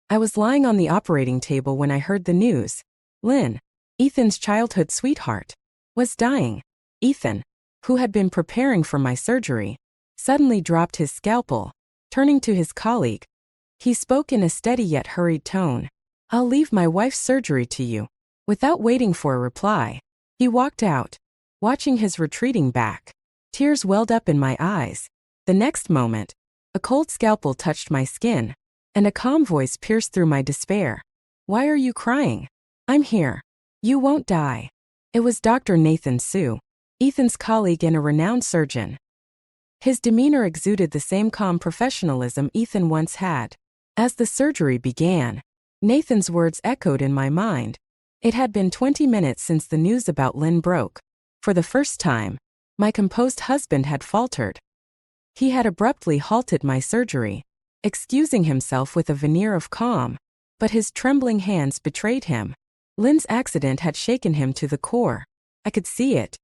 I was lying on the operating table when I heard the news. Lynn, Ethan's childhood sweetheart, was dying. Ethan, who had been preparing for my surgery, suddenly dropped his scalpel. Turning to his colleague, he spoke in a steady yet hurried tone. "I'll leave my wife's surgery to you." Without waiting for a reply, he walked out, watching his retreating back. Tears welled up in my eyes. The next moment, a cold scalpel touched my skin, and a calm voice pierced through my despair. "Why are you crying? I'm here. You won't die." It was Dr. Nathan Sue, Ethan's colleague and a renowned surgeon. His demeanor exuded the same calm professionalism Ethan once had. As the surgery began, Nathan's words echoed in my mind. It had been 20 minutes since the news about Lynn broke. For the first time, my composed husband had faltered. He had abruptly halted my surgery, excusing himself with a veneer of calm, but his trembling hands betrayed him. Lynn's accident had shaken him to the core. I could see it.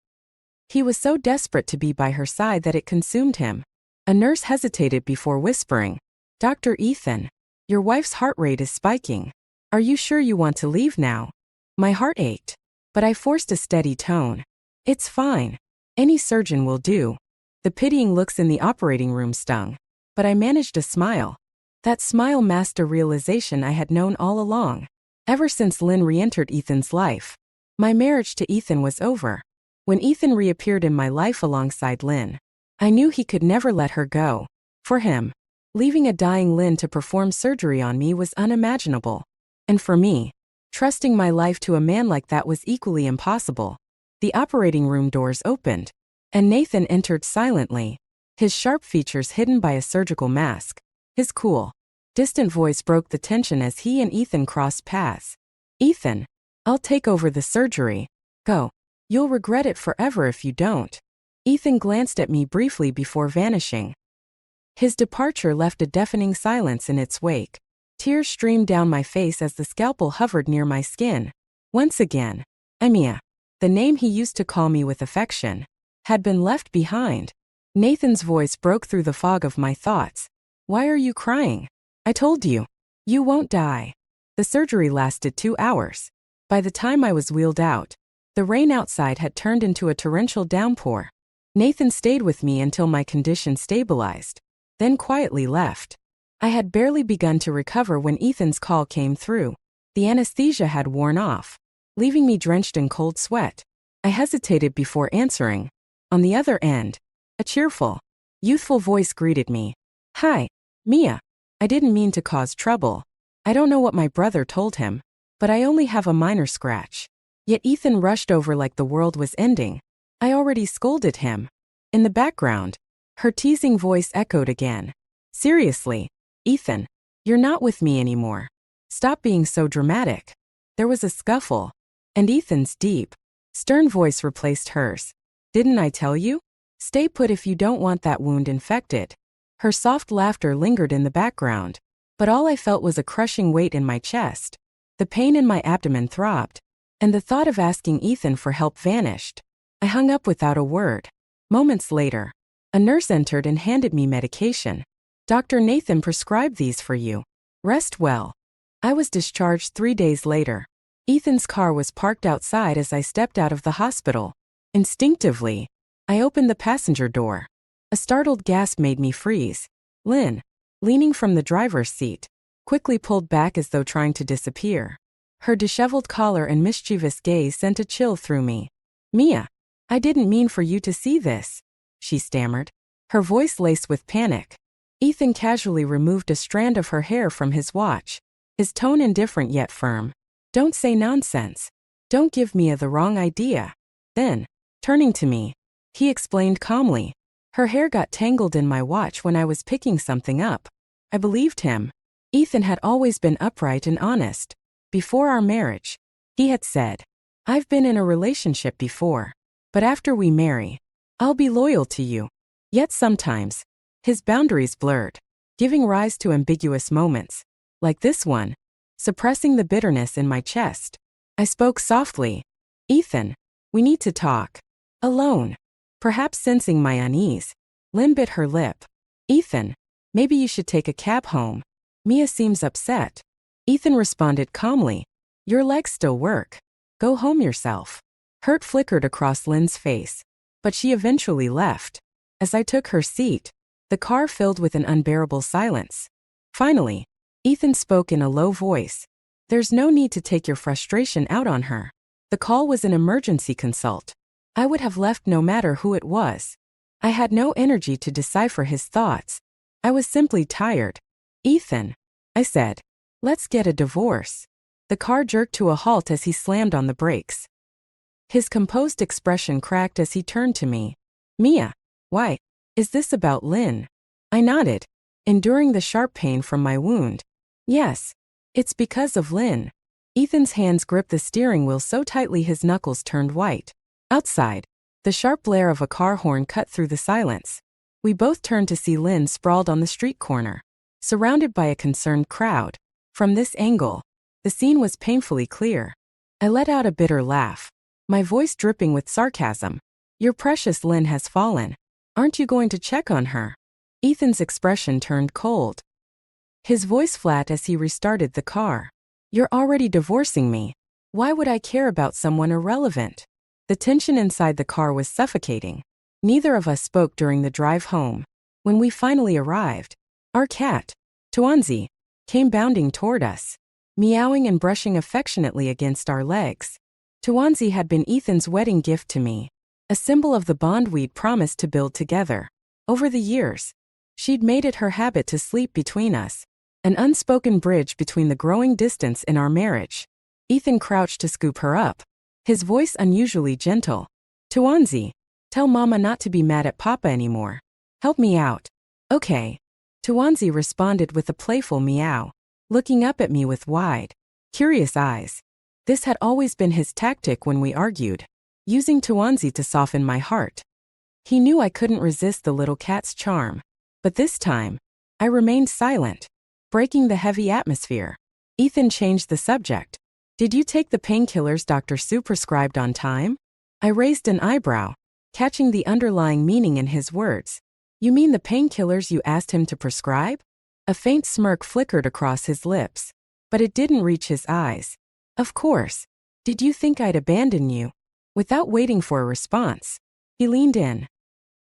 He was so desperate to be by her side that it consumed him. A nurse hesitated before whispering, "Dr. Ethan, your wife's heart rate is spiking. Are you sure you want to leave now?" My heart ached, but I forced a steady tone. "It's fine. Any surgeon will do." The pitying looks in the operating room stung, but I managed a smile. That smile masked a realization I had known all along. Ever since Lynn re-entered Ethan's life, my marriage to Ethan was over. When Ethan reappeared in my life alongside Lynn, I knew he could never let her go. For him, leaving a dying Lynn to perform surgery on me was unimaginable. And for me, trusting my life to a man like that was equally impossible. The operating room doors opened, and Nathan entered silently, his sharp features hidden by a surgical mask. His cool, distant voice broke the tension as he and Ethan crossed paths. "Ethan, I'll take over the surgery. Go. You'll regret it forever if you don't." Ethan glanced at me briefly before vanishing. His departure left a deafening silence in its wake. Tears streamed down my face as the scalpel hovered near my skin. Once again, Mia, the name he used to call me with affection, had been left behind. Nathan's voice broke through the fog of my thoughts. "Why are you crying? I told you. You won't die." The surgery lasted 2 hours. By the time I was wheeled out, the rain outside had turned into a torrential downpour. Nathan stayed with me until my condition stabilized, then quietly left. I had barely begun to recover when Ethan's call came through. The anesthesia had worn off, leaving me drenched in cold sweat. I hesitated before answering. On the other end, a cheerful, youthful voice greeted me. "Hi, Mia. I didn't mean to cause trouble. I don't know what my brother told him, but I only have a minor scratch." Yet Ethan rushed over like the world was ending. I already scolded him. In the background, her teasing voice echoed again. "Seriously, Ethan, you're not with me anymore. Stop being so dramatic." There was a scuffle, and Ethan's deep, stern voice replaced hers. "Didn't I tell you? Stay put if you don't want that wound infected." Her soft laughter lingered in the background, but all I felt was a crushing weight in my chest. The pain in my abdomen throbbed, and the thought of asking Ethan for help vanished. I hung up without a word. Moments later, a nurse entered and handed me medication. "Dr. Nathan prescribed these for you. Rest well." I was discharged 3 days later. Ethan's car was parked outside as I stepped out of the hospital. Instinctively, I opened the passenger door. A startled gasp made me freeze. Lynn, leaning from the driver's seat, quickly pulled back as though trying to disappear. Her disheveled collar and mischievous gaze sent a chill through me. "Mia, I didn't mean for you to see this," she stammered, her voice laced with panic. Ethan casually removed a strand of her hair from his watch, his tone indifferent yet firm. "Don't say nonsense. Don't give Mia the wrong idea." Then, turning to me, he explained calmly. "Her hair got tangled in my watch when I was picking something up." I believed him. Ethan had always been upright and honest. Before our marriage, he had said, "I've been in a relationship before, but after we marry, I'll be loyal to you." Yet sometimes, his boundaries blurred, giving rise to ambiguous moments, like this one, suppressing the bitterness in my chest. I spoke softly. "Ethan, we need to talk. Alone." Perhaps sensing my unease, Lynn bit her lip. "Ethan, maybe you should take a cab home. Mia seems upset." Ethan responded calmly. Your legs still work. Go home yourself. Hurt flickered across Lynn's face, but she eventually left. As I took her seat, the car filled with an unbearable silence. Finally, Ethan spoke in a low voice. There's no need to take your frustration out on her. The call was an emergency consult. I would have left no matter who it was. I had no energy to decipher his thoughts. I was simply tired. Ethan, I said, let's get a divorce. The car jerked to a halt as he slammed on the brakes. His composed expression cracked as he turned to me. Mia, why? Is this about Lynn? I nodded, enduring the sharp pain from my wound. Yes, it's because of Lynn. Ethan's hands gripped the steering wheel so tightly his knuckles turned white. Outside, the sharp blare of a car horn cut through the silence. We both turned to see Lynn sprawled on the street corner, surrounded by a concerned crowd. From this angle, the scene was painfully clear. I let out a bitter laugh, my voice dripping with sarcasm. Your precious Lynn has fallen. Aren't you going to check on her? Ethan's expression turned cold, his voice flat as he restarted the car. You're already divorcing me. Why would I care about someone irrelevant? The tension inside the car was suffocating. Neither of us spoke during the drive home. When we finally arrived, our cat, Tuanzi, came bounding toward us, meowing and brushing affectionately against our legs. Tuanzi had been Ethan's wedding gift to me, a symbol of the bond we'd promised to build together. Over the years, she'd made it her habit to sleep between us, an unspoken bridge between the growing distance in our marriage. Ethan crouched to scoop her up, his voice unusually gentle. Tuanzi, tell Mama not to be mad at Papa anymore. Help me out. Okay. Tuanzi responded with a playful meow, looking up at me with wide, curious eyes. This had always been his tactic when we argued, using Tuanzi to soften my heart. He knew I couldn't resist the little cat's charm, but this time, I remained silent, breaking the heavy atmosphere. Ethan changed the subject. Did you take the painkillers Dr. Sue prescribed on time? I raised an eyebrow, catching the underlying meaning in his words. You mean the painkillers you asked him to prescribe? A faint smirk flickered across his lips, but it didn't reach his eyes. Of course. Did you think I'd abandon you? Without waiting for a response, he leaned in,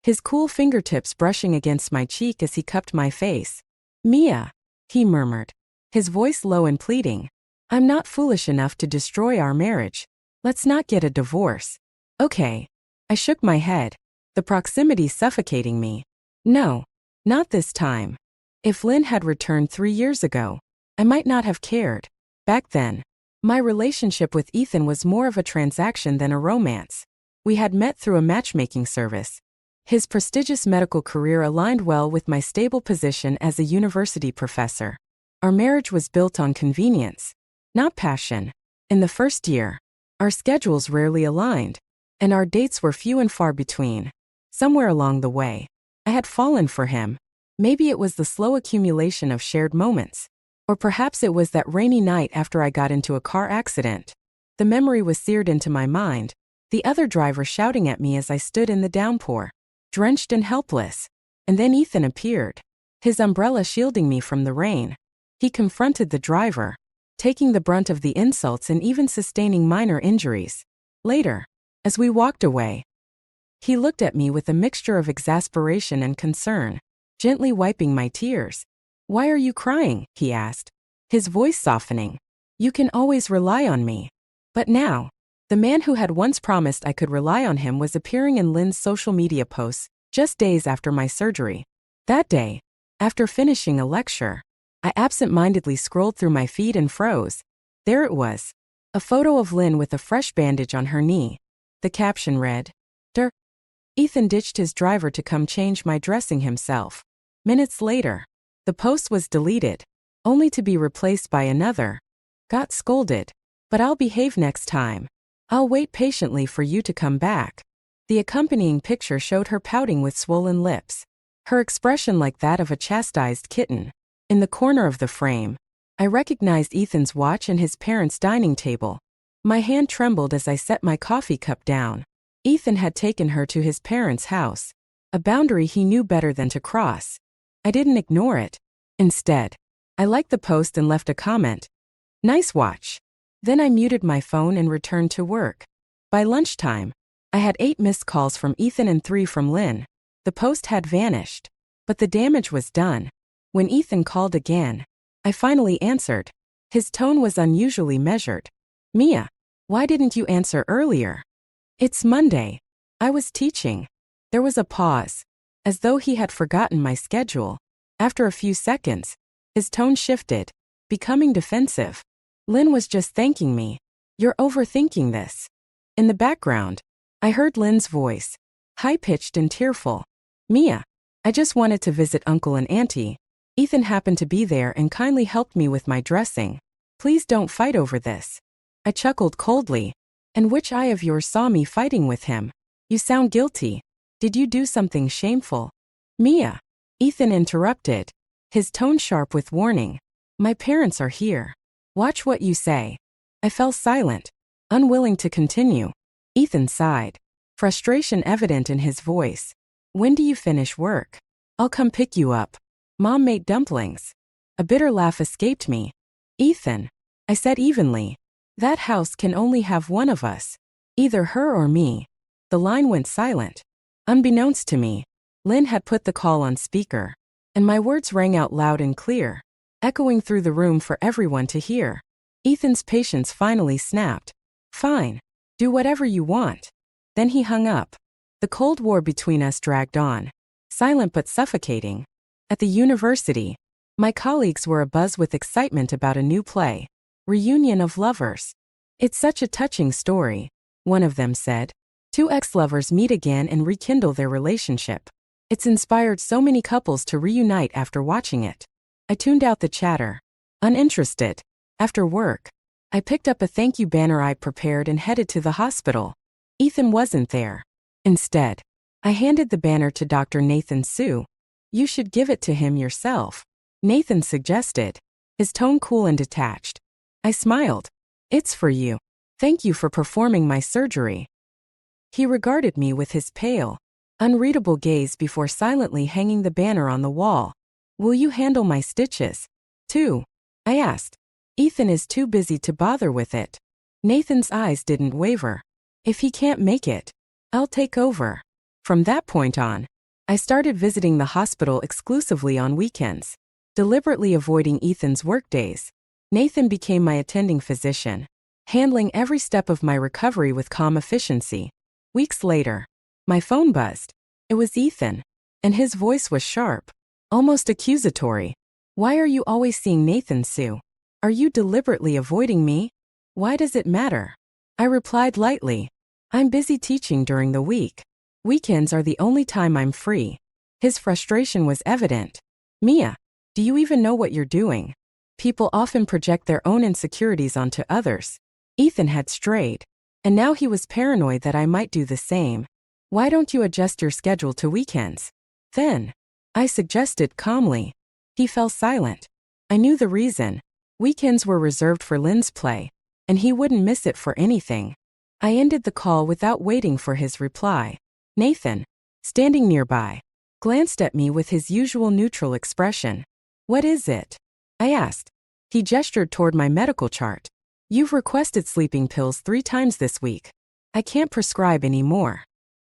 his cool fingertips brushing against my cheek as he cupped my face. Mia, he murmured, his voice low and pleading. I'm not foolish enough to destroy our marriage. Let's not get a divorce. Okay. I shook my head, the proximity suffocating me. No, not this time. If Lynn had returned 3 years ago, I might not have cared. Back then, my relationship with Ethan was more of a transaction than a romance. We had met through a matchmaking service. His prestigious medical career aligned well with my stable position as a university professor. Our marriage was built on convenience, not passion. In the first year, our schedules rarely aligned, and our dates were few and far between. Somewhere along the way, I had fallen for him. Maybe it was the slow accumulation of shared moments, or perhaps it was that rainy night after I got into a car accident. The memory was seared into my mind, the other driver shouting at me as I stood in the downpour, drenched and helpless. And then Ethan appeared, his umbrella shielding me from the rain. He confronted the driver, taking the brunt of the insults and even sustaining minor injuries. Later, as we walked away, he looked at me with a mixture of exasperation and concern, gently wiping my tears. Why are you crying? He asked, his voice softening. You can always rely on me. But now, the man who had once promised I could rely on him was appearing in Lynn's social media posts just days after my surgery. That day, after finishing a lecture, I absent-mindedly scrolled through my feed and froze. There it was, a photo of Lynn with a fresh bandage on her knee. The caption read, Ethan ditched his driver to come change my dressing himself. Minutes later, the post was deleted, only to be replaced by another. Got scolded, but I'll behave next time. I'll wait patiently for you to come back. The accompanying picture showed her pouting with swollen lips, her expression like that of a chastised kitten. In the corner of the frame, I recognized Ethan's watch and his parents' dining table. My hand trembled as I set my coffee cup down. Ethan had taken her to his parents' house, a boundary he knew better than to cross. I didn't ignore it. Instead, I liked the post and left a comment. Nice watch. Then I muted my phone and returned to work. By lunchtime, I had 8 missed calls from Ethan and 3 from Lynn. The post had vanished, but the damage was done. When Ethan called again, I finally answered. His tone was unusually measured. Mia, why didn't you answer earlier? It's Monday. I was teaching. There was a pause, as though he had forgotten my schedule. After a few seconds, his tone shifted, becoming defensive. Lynn was just thanking me. You're overthinking this. In the background, I heard Lynn's voice, high-pitched and tearful. Mia, I just wanted to visit Uncle and Auntie. Ethan happened to be there and kindly helped me with my dressing. Please don't fight over this. I chuckled coldly. And which eye of yours saw me fighting with him? You sound guilty. Did you do something shameful? Mia, Ethan interrupted, his tone sharp with warning. My parents are here. Watch what you say. I fell silent, unwilling to continue. Ethan sighed, frustration evident in his voice. When do you finish work? I'll come pick you up. Mom made dumplings. A bitter laugh escaped me. Ethan, I said evenly. That house can only have one of us. Either her or me. The line went silent. Unbeknownst to me, Lynn had put the call on speaker, and my words rang out loud and clear, echoing through the room for everyone to hear. Ethan's patience finally snapped. Fine. Do whatever you want. Then he hung up. The Cold War between us dragged on, silent but suffocating. At the university, my colleagues were abuzz with excitement about a new play, Reunion of Lovers. It's such a touching story, one of them said. 2 ex-lovers meet again and rekindle their relationship. It's inspired so many couples to reunite after watching it. I tuned out the chatter, uninterested. After work, I picked up a thank you banner I'd prepared and headed to the hospital. Ethan wasn't there. Instead, I handed the banner to Dr. Nathan Sue. You should give it to him yourself, Nathan suggested, his tone cool and detached. I smiled. It's for you. Thank you for performing my surgery. He regarded me with his pale, unreadable gaze before silently hanging the banner on the wall. Will you handle my stitches, too? I asked. Ethan is too busy to bother with it. Nathan's eyes didn't waver. If he can't make it, I'll take over. From that point on, I started visiting the hospital exclusively on weekends, deliberately avoiding Ethan's workdays. Nathan became my attending physician, handling every step of my recovery with calm efficiency. Weeks later, my phone buzzed. It was Ethan, and his voice was sharp, almost accusatory. Why are you always seeing Nathan, Sue? Are you deliberately avoiding me? Why does it matter? I replied lightly. I'm busy teaching during the week. Weekends are the only time I'm free. His frustration was evident. Mia, do you even know what you're doing? People often project their own insecurities onto others. Ethan had strayed, and now he was paranoid that I might do the same. Why don't you adjust your schedule to weekends? Then, I suggested calmly. He fell silent. I knew the reason. Weekends were reserved for Lynn's play, and he wouldn't miss it for anything. I ended the call without waiting for his reply. Nathan, standing nearby, glanced at me with his usual neutral expression. What is it? I asked. He gestured toward my medical chart. You've requested sleeping pills 3 times this week. I can't prescribe any more.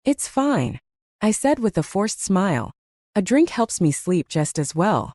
It's fine, I said with a forced smile. A drink helps me sleep just as well.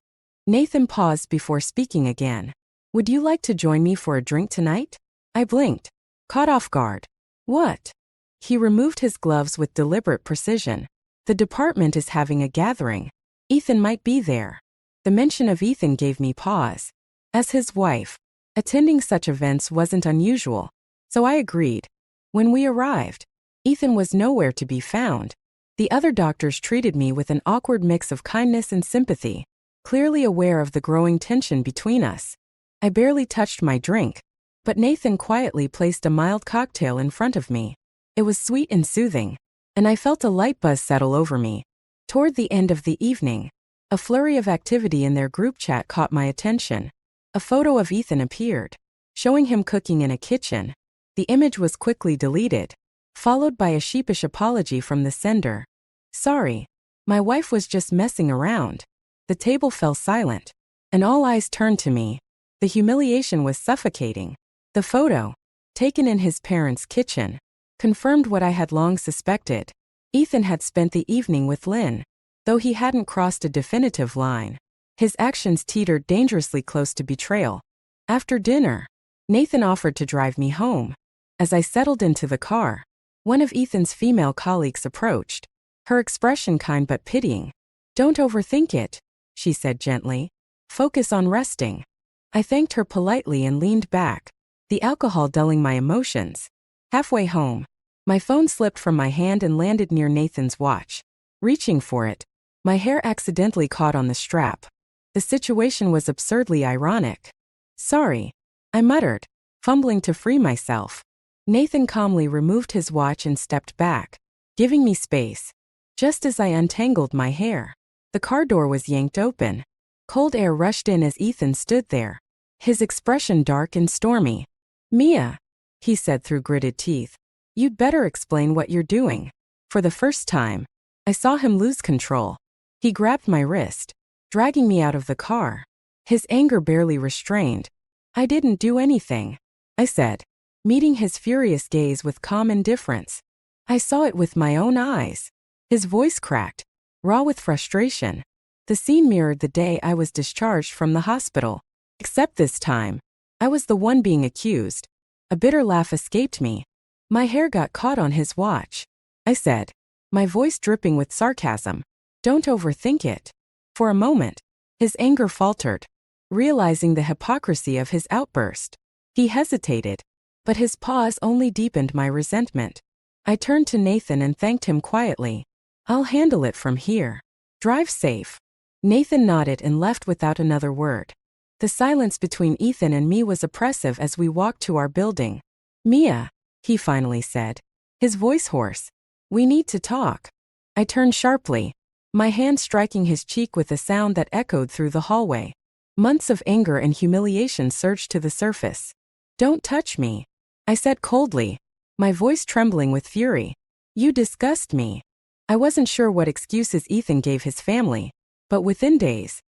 Nathan paused before speaking again. Would you like to join me for a drink tonight? I blinked, caught off guard. What? He removed his gloves with deliberate precision. The department is having a gathering. Ethan might be there. The mention of Ethan gave me pause. As his wife, attending such events wasn't unusual, so I agreed. When we arrived, Ethan was nowhere to be found. The other doctors treated me with an awkward mix of kindness and sympathy, clearly aware of the growing tension between us. I barely touched my drink, but Nathan quietly placed a mild cocktail in front of me. It was sweet and soothing, and I felt a light buzz settle over me. Toward the end of the evening, a flurry of activity in their group chat caught my attention. A photo of Ethan appeared, showing him cooking in a kitchen. The image was quickly deleted, followed by a sheepish apology from the sender. Sorry, my wife was just messing around. The table fell silent, and all eyes turned to me. The humiliation was suffocating. The photo, taken in his parents' kitchen, confirmed what I had long suspected. Ethan had spent the evening with Lynn. Though he hadn't crossed a definitive line, his actions teetered dangerously close to betrayal. After dinner, Nathan offered to drive me home. As I settled into the car, one of Ethan's female colleagues approached, her expression kind but pitying. "Don't overthink it," she said gently. "Focus on resting." I thanked her politely and leaned back, the alcohol dulling my emotions. Halfway home, my phone slipped from my hand and landed near Nathan's watch. Reaching for it, my hair accidentally caught on the strap. The situation was absurdly ironic. "Sorry," I muttered, fumbling to free myself. Nathan calmly removed his watch and stepped back, giving me space. Just as I untangled my hair, the car door was yanked open. Cold air rushed in as Ethan stood there, his expression dark and stormy. "Mia," he said through gritted teeth, "you'd better explain what you're doing." For the first time, I saw him lose control. He grabbed my wrist, dragging me out of the car, his anger barely restrained. "I didn't do anything," I said, meeting his furious gaze with calm indifference. "I saw it with my own eyes." His voice cracked, raw with frustration. The scene mirrored the day I was discharged from the hospital. Except this time, I was the one being accused. A bitter laugh escaped me. "My hair got caught on his watch," I said, my voice dripping with sarcasm. "Don't overthink it." For a moment, his anger faltered, realizing the hypocrisy of his outburst. He hesitated, but his pause only deepened my resentment. I turned to Nathan and thanked him quietly. "I'll handle it from here. Drive safe." Nathan nodded and left without another word. The silence between Ethan and me was oppressive as we walked to our building. "Mia," he finally said, his voice hoarse, "we need to talk." I turned sharply, my hand striking his cheek with a sound that echoed through the hallway. Months of anger and humiliation surged to the surface. "Don't touch me," I said coldly, my voice trembling with fury. "You disgust me." I wasn't sure what excuses Ethan gave his family, but within days,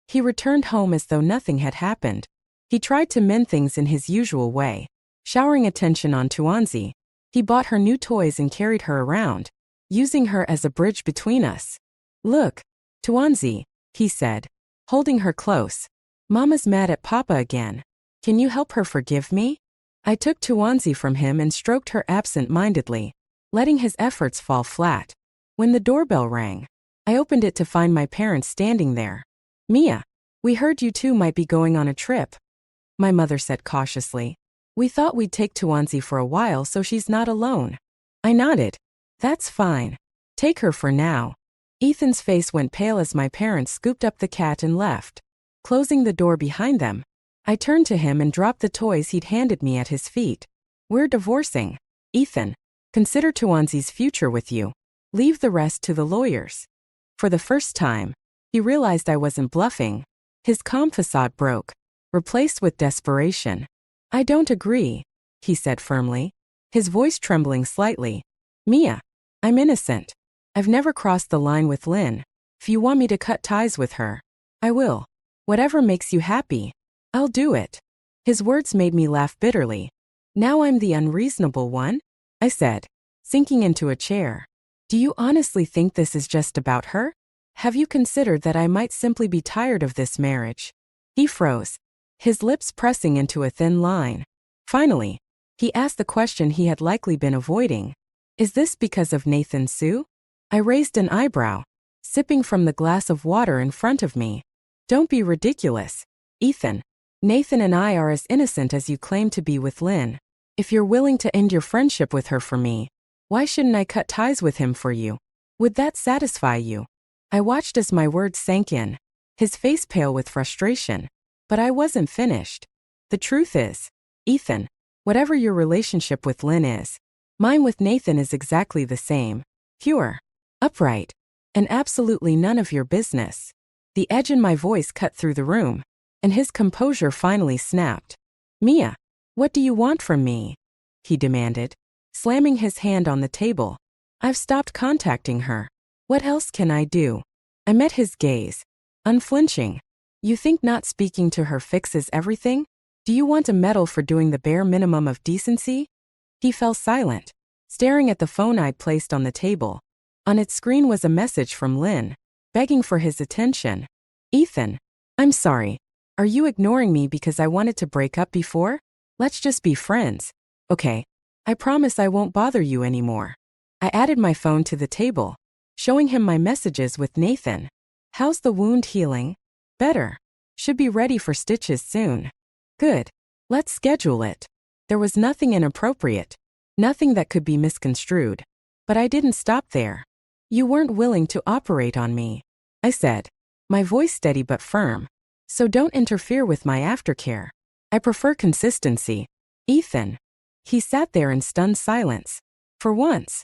he returned home as though nothing had happened. He tried to mend things in his usual way, showering attention on Tuanzi. He bought her new toys and carried her around, using her as a bridge between us. "Look, Tuanzi," he said, holding her close. "Mama's mad at Papa again. Can you help her forgive me?" I took Tuanzi from him and stroked her absent-mindedly, letting his efforts fall flat. When the doorbell rang, I opened it to find my parents standing there. "Mia, we heard you two might be going on a trip," my mother said cautiously. "We thought we'd take Tuanzi for a while so she's not alone." I nodded. "That's fine. Take her for now." Ethan's face went pale as my parents scooped up the cat and left. Closing the door behind them, I turned to him and dropped the toys he'd handed me at his feet. "We're divorcing. Ethan, consider Tuanzi's future with you. Leave the rest to the lawyers." For the first time, he realized I wasn't bluffing. His calm facade broke, replaced with desperation. "I don't agree," he said firmly, his voice trembling slightly. "Mia, I'm innocent. I've never crossed the line with Lynn. If you want me to cut ties with her, I will. Whatever makes you happy, I'll do it." His words made me laugh bitterly. "Now I'm the unreasonable one?" I said, sinking into a chair. "Do you honestly think this is just about her? Have you considered that I might simply be tired of this marriage?" He froze, his lips pressing into a thin line. Finally, he asked the question he had likely been avoiding. "Is this because of Nathan Sue?" I raised an eyebrow, sipping from the glass of water in front of me. "Don't be ridiculous, Ethan. Nathan and I are as innocent as you claim to be with Lynn. If you're willing to end your friendship with her for me, why shouldn't I cut ties with him for you? Would that satisfy you?" I watched as my words sank in, his face pale with frustration. But I wasn't finished. "The truth is, Ethan, whatever your relationship with Lynn is, mine with Nathan is exactly the same. Pure, upright, and absolutely none of your business." The edge in my voice cut through the room, and his composure finally snapped. "Mia, what do you want from me?" he demanded, slamming his hand on the table. "I've stopped contacting her. What else can I do?" I met his gaze, unflinching. You think not speaking to her fixes everything? Do you want a medal for doing the bare minimum of decency? He fell silent, staring at the phone I'd placed on the table. On its screen was a message from Lynn, begging for his attention. Ethan, I'm sorry. Are you ignoring me because I wanted to break up before? Let's just be friends. Okay. I promise I won't bother you anymore. I added my phone to the table, showing him my messages with Nathan. How's the wound healing? Better. Should be ready for stitches soon. Good. Let's schedule it. There was nothing inappropriate, nothing that could be misconstrued. But I didn't stop there. You weren't willing to operate on me, I said, my voice steady but firm. So don't interfere with my aftercare. I prefer consistency. Ethan. He sat there in stunned silence. For once,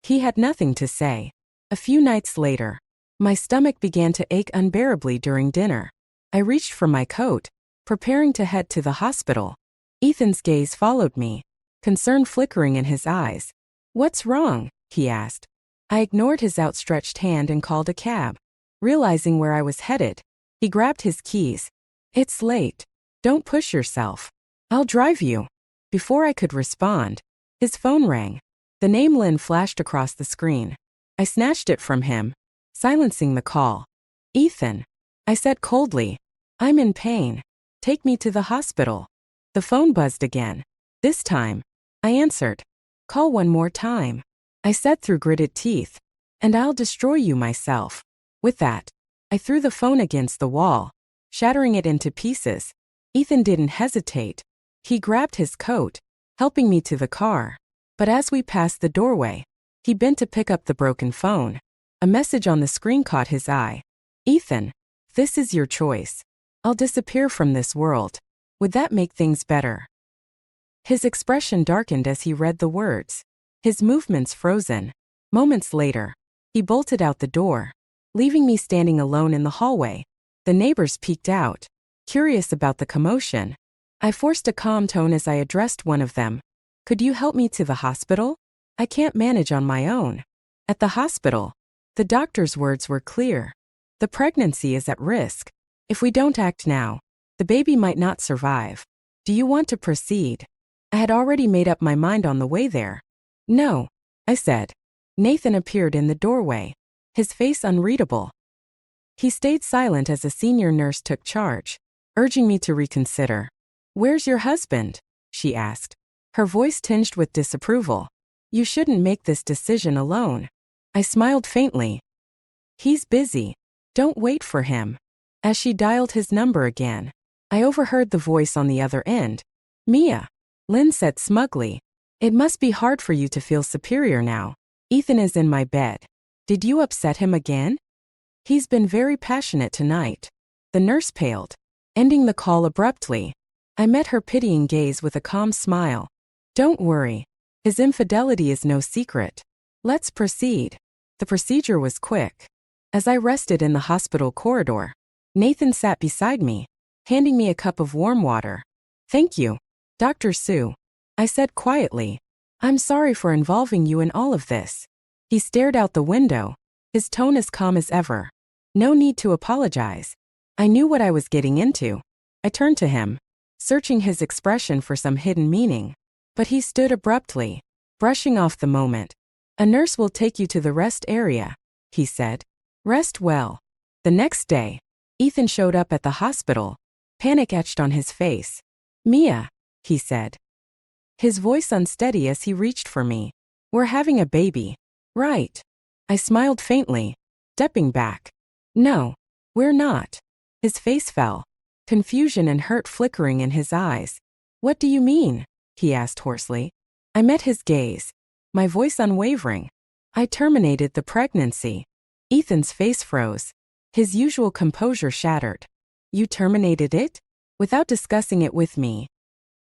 he had nothing to say. A few nights later, my stomach began to ache unbearably during dinner. I reached for my coat, preparing to head to the hospital. Ethan's gaze followed me, concern flickering in his eyes. What's wrong? He asked. I ignored his outstretched hand and called a cab. Realizing where I was headed, he grabbed his keys. It's late. Don't push yourself. I'll drive you. Before I could respond, his phone rang. The name Lynn flashed across the screen. I snatched it from him, silencing the call. Ethan, I said coldly. I'm in pain. Take me to the hospital. The phone buzzed again. This time, I answered. Call one more time, I said through gritted teeth. And I'll destroy you myself. With that, I threw the phone against the wall, shattering it into pieces. Ethan didn't hesitate. He grabbed his coat, helping me to the car. But as we passed the doorway, he bent to pick up the broken phone. A message on the screen caught his eye. Ethan, this is your choice. I'll disappear from this world. Would that make things better? His expression darkened as he read the words. His movements frozen. Moments later, he bolted out the door, leaving me standing alone in the hallway. The neighbors peeked out, curious about the commotion. I forced a calm tone as I addressed one of them. Could you help me to the hospital? I can't manage on my own. At the hospital, the doctor's words were clear. The pregnancy is at risk. If we don't act now, the baby might not survive. Do you want to proceed? I had already made up my mind on the way there. No, I said. Nathan appeared in the doorway, his face unreadable. He stayed silent as a senior nurse took charge, urging me to reconsider. Where's your husband? She asked, her voice tinged with disapproval. You shouldn't make this decision alone. I smiled faintly. He's busy. Don't wait for him. As she dialed his number again, I overheard the voice on the other end. Mia, Lynn said smugly. It must be hard for you to feel superior now. Ethan is in my bed. Did you upset him again? He's been very passionate tonight. The nurse paled, ending the call abruptly. I met her pitying gaze with a calm smile. Don't worry. His infidelity is no secret. Let's proceed. The procedure was quick. As I rested in the hospital corridor, Nathan sat beside me, handing me a cup of warm water. Thank you, Dr. Sue, I said quietly. I'm sorry for involving you in all of this. He stared out the window, his tone as calm as ever. No need to apologize. I knew what I was getting into. I turned to him, searching his expression for some hidden meaning. But he stood abruptly, brushing off the moment. A nurse will take you to the rest area, he said. Rest well. The next day, Ethan showed up at the hospital, panic etched on his face. Mia, he said, his voice unsteady as he reached for me. We're having a baby. Right. I smiled faintly, stepping back. No, we're not. His face fell, confusion and hurt flickering in his eyes. What do you mean? He asked hoarsely. I met his gaze, my voice unwavering. I terminated the pregnancy. Ethan's face froze, his usual composure shattered. You terminated it? Without discussing it with me?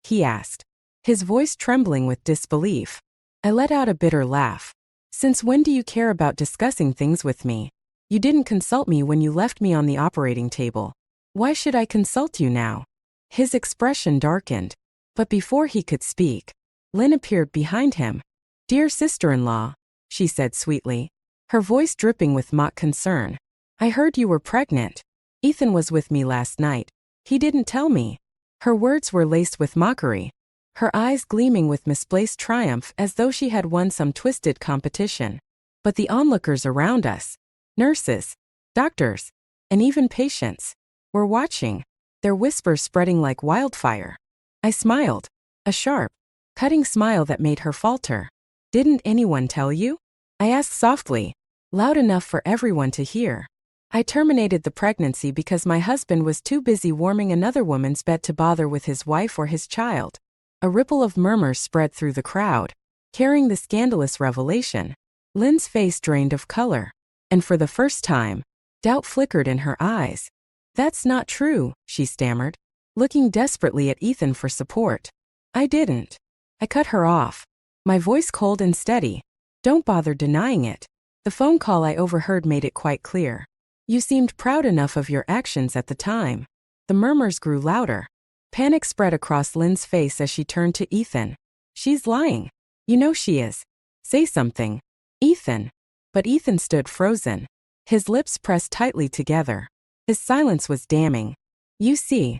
He asked, his voice trembling with disbelief. I let out a bitter laugh. Since when do you care about discussing things with me? You didn't consult me when you left me on the operating table. Why should I consult you now? His expression darkened. But before he could speak, Lynn appeared behind him. Dear sister-in-law, she said sweetly, her voice dripping with mock concern. I heard you were pregnant. Ethan was with me last night. He didn't tell me. Her words were laced with mockery, her eyes gleaming with misplaced triumph as though she had won some twisted competition. But the onlookers around us, nurses, doctors, and even patients, were watching, their whispers spreading like wildfire. I smiled, a sharp, cutting smile that made her falter. "Didn't anyone tell you?" I asked softly, loud enough for everyone to hear. "I terminated the pregnancy because my husband was too busy warming another woman's bed to bother with his wife or his child." A ripple of murmurs spread through the crowd, carrying the scandalous revelation. Lynn's face drained of color, and for the first time, doubt flickered in her eyes. "That's not true," she stammered, looking desperately at Ethan for support. "I didn't." I cut her off, my voice cold and steady. "Don't bother denying it." The phone call I overheard made it quite clear. "You seemed proud enough of your actions at the time." The murmurs grew louder. Panic spread across Lynn's face as she turned to Ethan. "She's lying. You know she is. Say something, Ethan." But Ethan stood frozen, his lips pressed tightly together. His silence was damning. "You see,"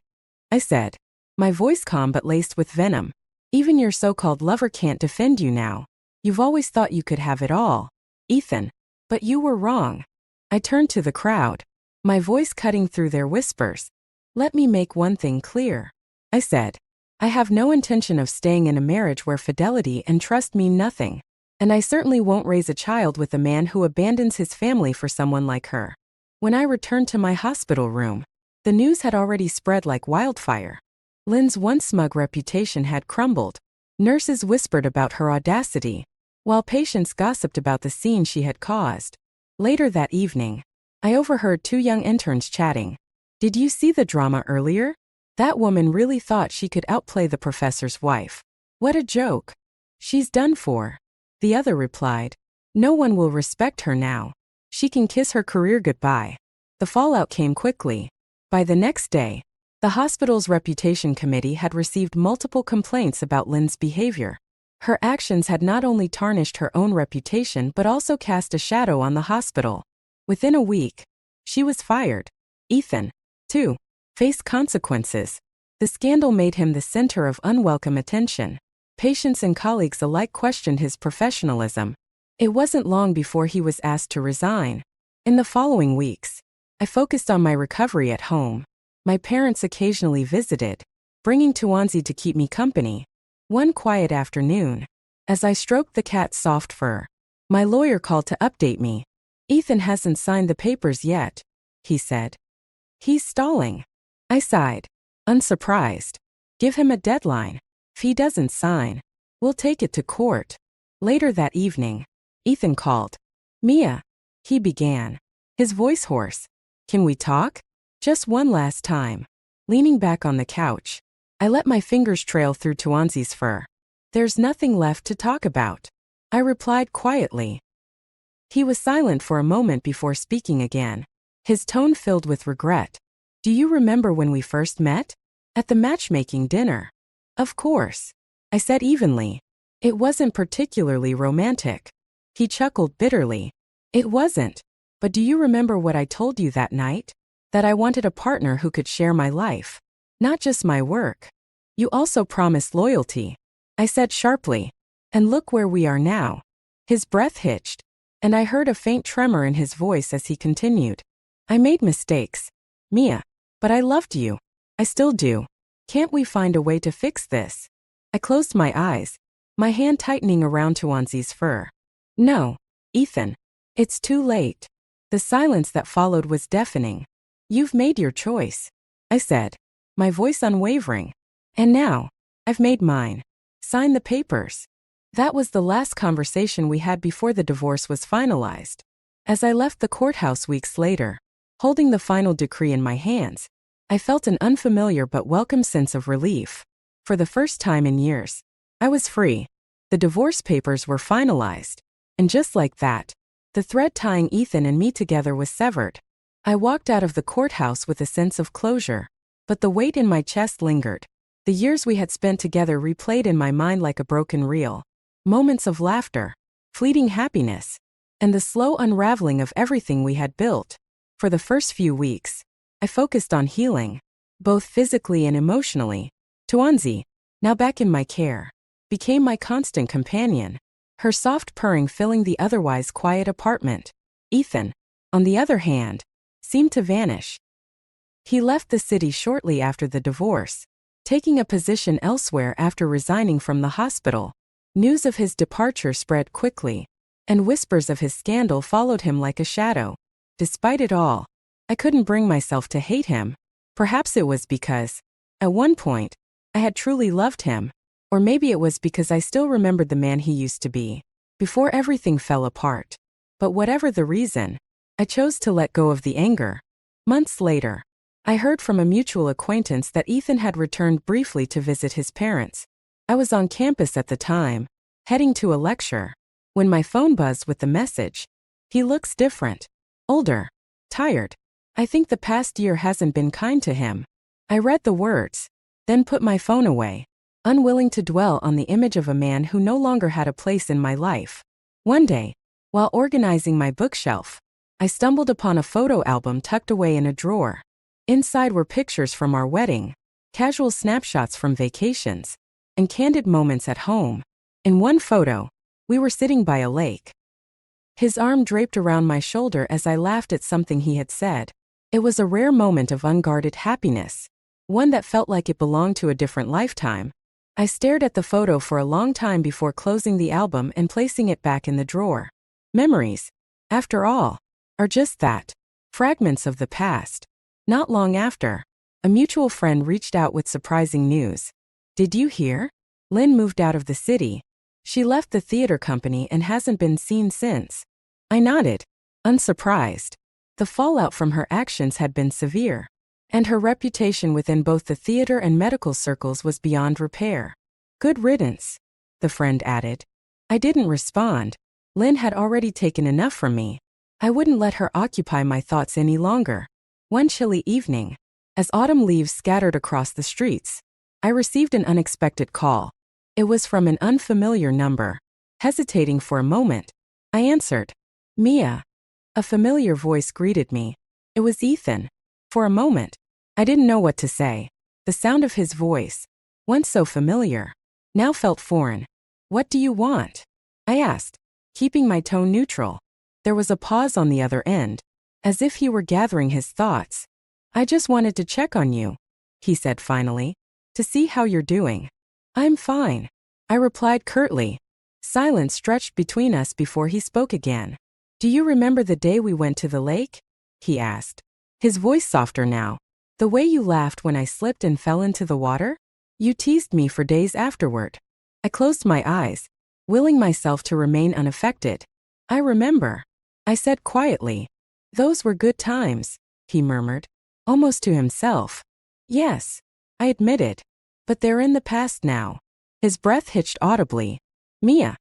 I said, my voice calm but laced with venom, "even your so-called lover can't defend you now. You've always thought you could have it all, Ethan. But you were wrong." I turned to the crowd, my voice cutting through their whispers. "Let me make one thing clear," I said. "I have no intention of staying in a marriage where fidelity and trust mean nothing. And I certainly won't raise a child with a man who abandons his family for someone like her." When I returned to my hospital room, the news had already spread like wildfire. Lynn's once smug reputation had crumbled. Nurses whispered about her audacity, while patients gossiped about the scene she had caused. Later that evening, I overheard two young interns chatting. "Did you see the drama earlier? That woman really thought she could outplay the professor's wife. What a joke. She's done for." The other replied, "No one will respect her now. She can kiss her career goodbye." The fallout came quickly. By the next day, the hospital's reputation committee had received multiple complaints about Lynn's behavior. Her actions had not only tarnished her own reputation but also cast a shadow on the hospital. Within a week, she was fired. Ethan, too, faced consequences. The scandal made him the center of unwelcome attention. Patients and colleagues alike questioned his professionalism. It wasn't long before he was asked to resign. In the following weeks, I focused on my recovery at home. My parents occasionally visited, bringing Tuanzi to keep me company. One quiet afternoon, as I stroked the cat's soft fur, my lawyer called to update me. "Ethan hasn't signed the papers yet," he said. "He's stalling." I sighed, unsurprised. "Give him a deadline. If he doesn't sign, we'll take it to court." Later that evening, Ethan called. "Mia," he began, his voice hoarse. "Can we talk? Just one last time." Leaning back on the couch, I let my fingers trail through Tuanzi's fur. "There's nothing left to talk about," I replied quietly. He was silent for a moment before speaking again, his tone filled with regret. "Do you remember when we first met? At the matchmaking dinner?" "Of course," I said evenly. "It wasn't particularly romantic." He chuckled bitterly. "It wasn't. But do you remember what I told you that night? That I wanted a partner who could share my life, not just my work. You also promised loyalty," I said sharply. "And look where we are now." His breath hitched, and I heard a faint tremor in his voice as he continued. "I made mistakes, Mia, but I loved you. I still do. Can't we find a way to fix this?" I closed my eyes, my hand tightening around Tuanzi's fur. "No, Ethan. It's too late." The silence that followed was deafening. "You've made your choice," I said, my voice unwavering. "And now, I've made mine. Sign the papers." That was the last conversation we had before the divorce was finalized. As I left the courthouse weeks later, holding the final decree in my hands, I felt an unfamiliar but welcome sense of relief. For the first time in years, I was free. The divorce papers were finalized. And just like that, the thread tying Ethan and me together was severed. I walked out of the courthouse with a sense of closure, but the weight in my chest lingered. The years we had spent together replayed in my mind like a broken reel. Moments of laughter, fleeting happiness, and the slow unraveling of everything we had built. For the first few weeks, I focused on healing, both physically and emotionally. Tuanzi, now back in my care, became my constant companion, her soft purring filling the otherwise quiet apartment. Ethan, on the other hand, seemed to vanish. He left the city shortly after the divorce, taking a position elsewhere after resigning from the hospital. News of his departure spread quickly, and whispers of his scandal followed him like a shadow. Despite it all, I couldn't bring myself to hate him. Perhaps it was because, at one point, I had truly loved him, or maybe it was because I still remembered the man he used to be, before everything fell apart. But whatever the reason, I chose to let go of the anger. Months later, I heard from a mutual acquaintance that Ethan had returned briefly to visit his parents. I was on campus at the time, heading to a lecture, when my phone buzzed with the message. He looks different. Older. Tired. I think the past year hasn't been kind to him. I read the words, then put my phone away, unwilling to dwell on the image of a man who no longer had a place in my life. One day, while organizing my bookshelf, I stumbled upon a photo album tucked away in a drawer. Inside were pictures from our wedding, casual snapshots from vacations, and candid moments at home. In one photo, we were sitting by a lake. His arm draped around my shoulder as I laughed at something he had said. It was a rare moment of unguarded happiness, one that felt like it belonged to a different lifetime. I stared at the photo for a long time before closing the album and placing it back in the drawer. Memories, after all, are just that, fragments of the past. Not long after, a mutual friend reached out with surprising news. Did you hear? Lynn moved out of the city. She left the theater company and hasn't been seen since. I nodded, unsurprised. The fallout from her actions had been severe, and her reputation within both the theater and medical circles was beyond repair. Good riddance, the friend added. I didn't respond. Lynn had already taken enough from me. I wouldn't let her occupy my thoughts any longer. One chilly evening, as autumn leaves scattered across the streets, I received an unexpected call. It was from an unfamiliar number. Hesitating for a moment, I answered. Mia. A familiar voice greeted me. It was Ethan. For a moment, I didn't know what to say. The sound of his voice, once so familiar, now felt foreign. What do you want? I asked, keeping my tone neutral. There was a pause on the other end, as if he were gathering his thoughts. I just wanted to check on you, he said finally, to see how you're doing. I'm fine, I replied curtly. Silence stretched between us before he spoke again. Do you remember the day we went to the lake? He asked, his voice softer now. The way you laughed when I slipped and fell into the water? You teased me for days afterward. I closed my eyes, willing myself to remain unaffected. I remember, I said quietly. Those were good times, he murmured, almost to himself. Yes, I admitted. But they're in the past now. His breath hitched audibly. Mia.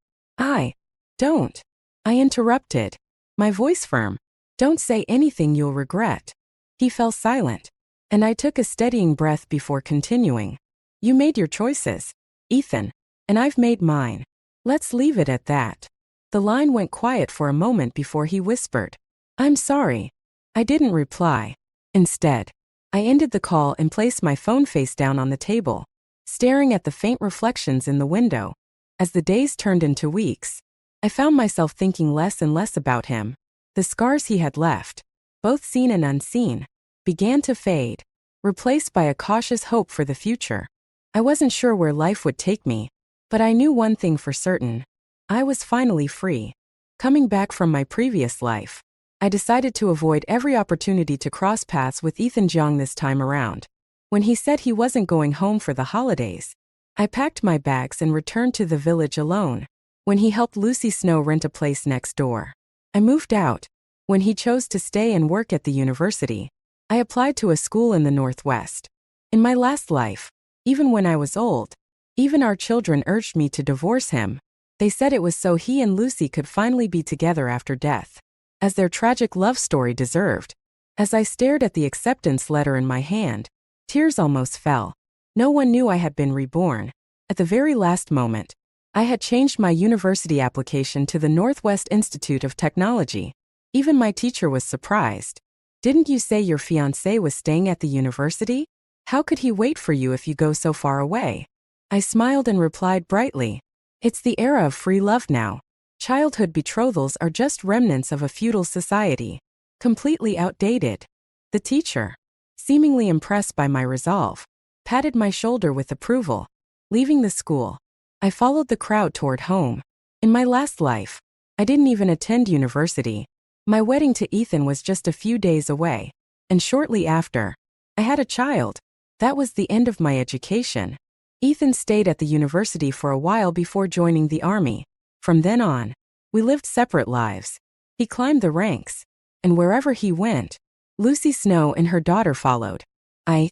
Don't. I interrupted, my voice firm. Don't say anything you'll regret. He fell silent, and I took a steadying breath before continuing. You made your choices, Ethan, and I've made mine. Let's leave it at that. The line went quiet for a moment before he whispered. I'm sorry. I didn't reply. Instead, I ended the call and placed my phone face down on the table, staring at the faint reflections in the window. As the days turned into weeks, I found myself thinking less and less about him. The scars he had left, both seen and unseen, began to fade, replaced by a cautious hope for the future. I wasn't sure where life would take me, but I knew one thing for certain. I was finally free. Coming back from my previous life, I decided to avoid every opportunity to cross paths with Ethan Jiang this time around. When he said he wasn't going home for the holidays, I packed my bags and returned to the village alone. When he helped Lucy Snow rent a place next door, I moved out. When he chose to stay and work at the university, I applied to a school in the Northwest. In my last life, even when I was old, even our children urged me to divorce him. They said it was so he and Lucy could finally be together after death, as their tragic love story deserved. As I stared at the acceptance letter in my hand, tears almost fell. No one knew I had been reborn. At the very last moment, I had changed my university application to the Northwest Institute of Technology. Even my teacher was surprised. Didn't you say your fiancé was staying at the university? How could he wait for you if you go so far away? I smiled and replied brightly, it's the era of free love now. Childhood betrothals are just remnants of a feudal society. Completely outdated. The teacher, seemingly impressed by my resolve, patted my shoulder with approval. Leaving the school, I followed the crowd toward home. In my last life, I didn't even attend university. My wedding to Ethan was just a few days away, and shortly after, I had a child. That was the end of my education. Ethan stayed at the university for a while before joining the army. From then on, we lived separate lives. He climbed the ranks, and wherever he went, Lucy Snow and her daughter followed. I,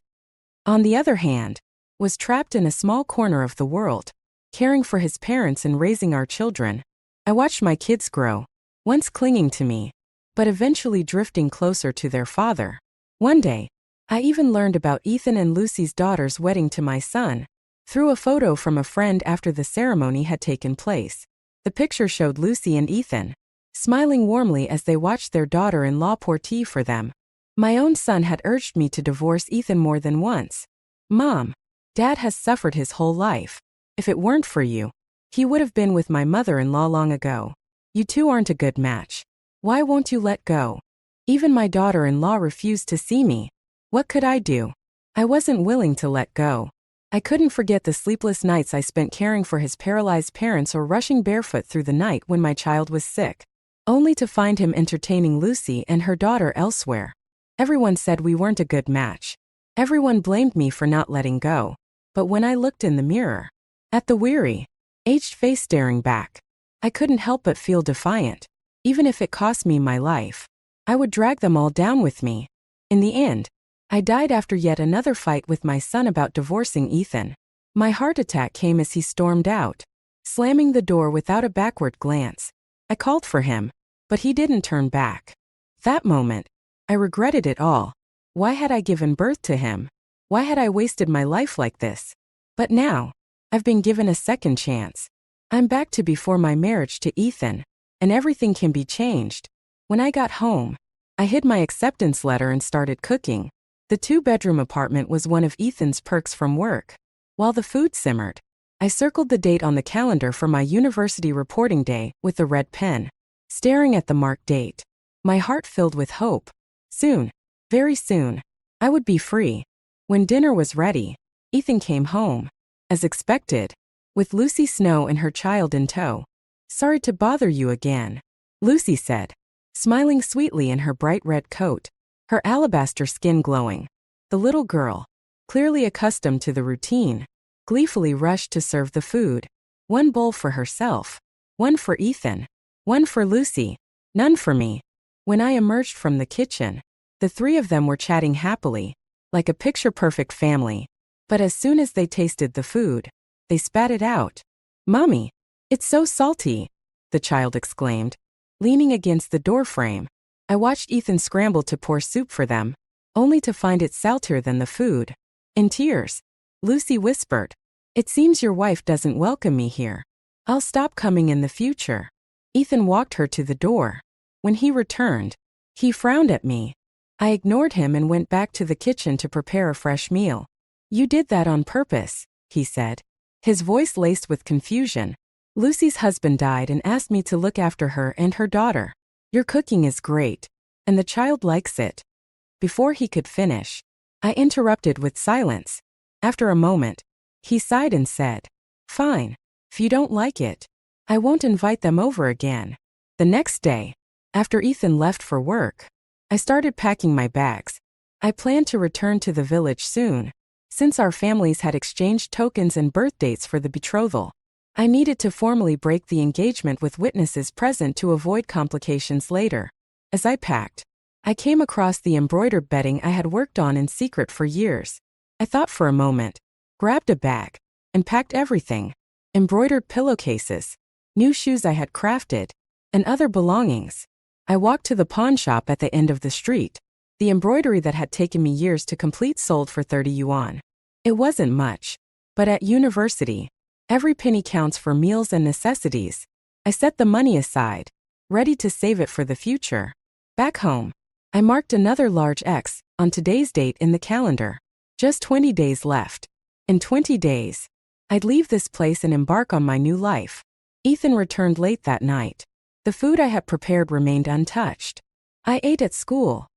on the other hand, was trapped in a small corner of the world, caring for his parents and raising our children. I watched my kids grow, once clinging to me, but eventually drifting closer to their father. One day, I even learned about Ethan and Lucy's daughter's wedding to my son, through a photo from a friend after the ceremony had taken place. The picture showed Lucy and Ethan, smiling warmly as they watched their daughter-in-law pour tea for them. My own son had urged me to divorce Ethan more than once. Mom, Dad has suffered his whole life. If it weren't for you, he would have been with my mother-in-law long ago. You two aren't a good match. Why won't you let go? Even my daughter-in-law refused to see me. What could I do? I wasn't willing to let go. I couldn't forget the sleepless nights I spent caring for his paralyzed parents or rushing barefoot through the night when my child was sick, only to find him entertaining Lucy and her daughter elsewhere. Everyone said we weren't a good match. Everyone blamed me for not letting go. But when I looked in the mirror, at the weary, aged face staring back, I couldn't help but feel defiant. Even if it cost me my life, I would drag them all down with me. In the end, I died after yet another fight with my son about divorcing Ethan. My heart attack came as he stormed out, slamming the door without a backward glance. I called for him, but he didn't turn back. That moment, I regretted it all. Why had I given birth to him? Why had I wasted my life like this? But now, I've been given a second chance. I'm back to before my marriage to Ethan, and everything can be changed. When I got home, I hid my acceptance letter and started cooking. The two-bedroom apartment was one of Ethan's perks from work. While the food simmered, I circled the date on the calendar for my university reporting day with a red pen. Staring at the marked date, my heart filled with hope. Soon, very soon, I would be free. When dinner was ready, Ethan came home, as expected, with Lucy Snow and her child in tow. Sorry to bother you again, Lucy said, smiling sweetly in her bright red coat, her alabaster skin glowing. The little girl, clearly accustomed to the routine, gleefully rushed to serve the food. One bowl for herself, one for Ethan, one for Lucy, none for me. When I emerged from the kitchen, the three of them were chatting happily, like a picture-perfect family. But as soon as they tasted the food, they spat it out. Mommy, it's so salty, the child exclaimed, leaning against the doorframe. I watched Ethan scramble to pour soup for them, only to find it saltier than the food. In tears, Lucy whispered, it seems your wife doesn't welcome me here. I'll stop coming in the future. Ethan walked her to the door. When he returned, he frowned at me. I ignored him and went back to the kitchen to prepare a fresh meal. You did that on purpose, he said, his voice laced with confusion. Lucy's husband died and asked me to look after her and her daughter. Your cooking is great, and the child likes it. Before he could finish, I interrupted with silence. After a moment, he sighed and said, fine, if you don't like it, I won't invite them over again. The next day, after Ethan left for work, I started packing my bags. I planned to return to the village soon, since our families had exchanged tokens and birth dates for the betrothal. I needed to formally break the engagement with witnesses present to avoid complications later. As I packed, I came across the embroidered bedding I had worked on in secret for years. I thought for a moment, grabbed a bag, and packed everything. Embroidered pillowcases, new shoes I had crafted, and other belongings. I walked to the pawn shop at the end of the street. The embroidery that had taken me years to complete sold for 30 yuan. It wasn't much, but at university, every penny counts for meals and necessities. I set the money aside, ready to save it for the future. Back home, I marked another large X on today's date in the calendar. Just 20 days left. In 20 days, I'd leave this place and embark on my new life. Ethan returned late that night. The food I had prepared remained untouched. I ate at school,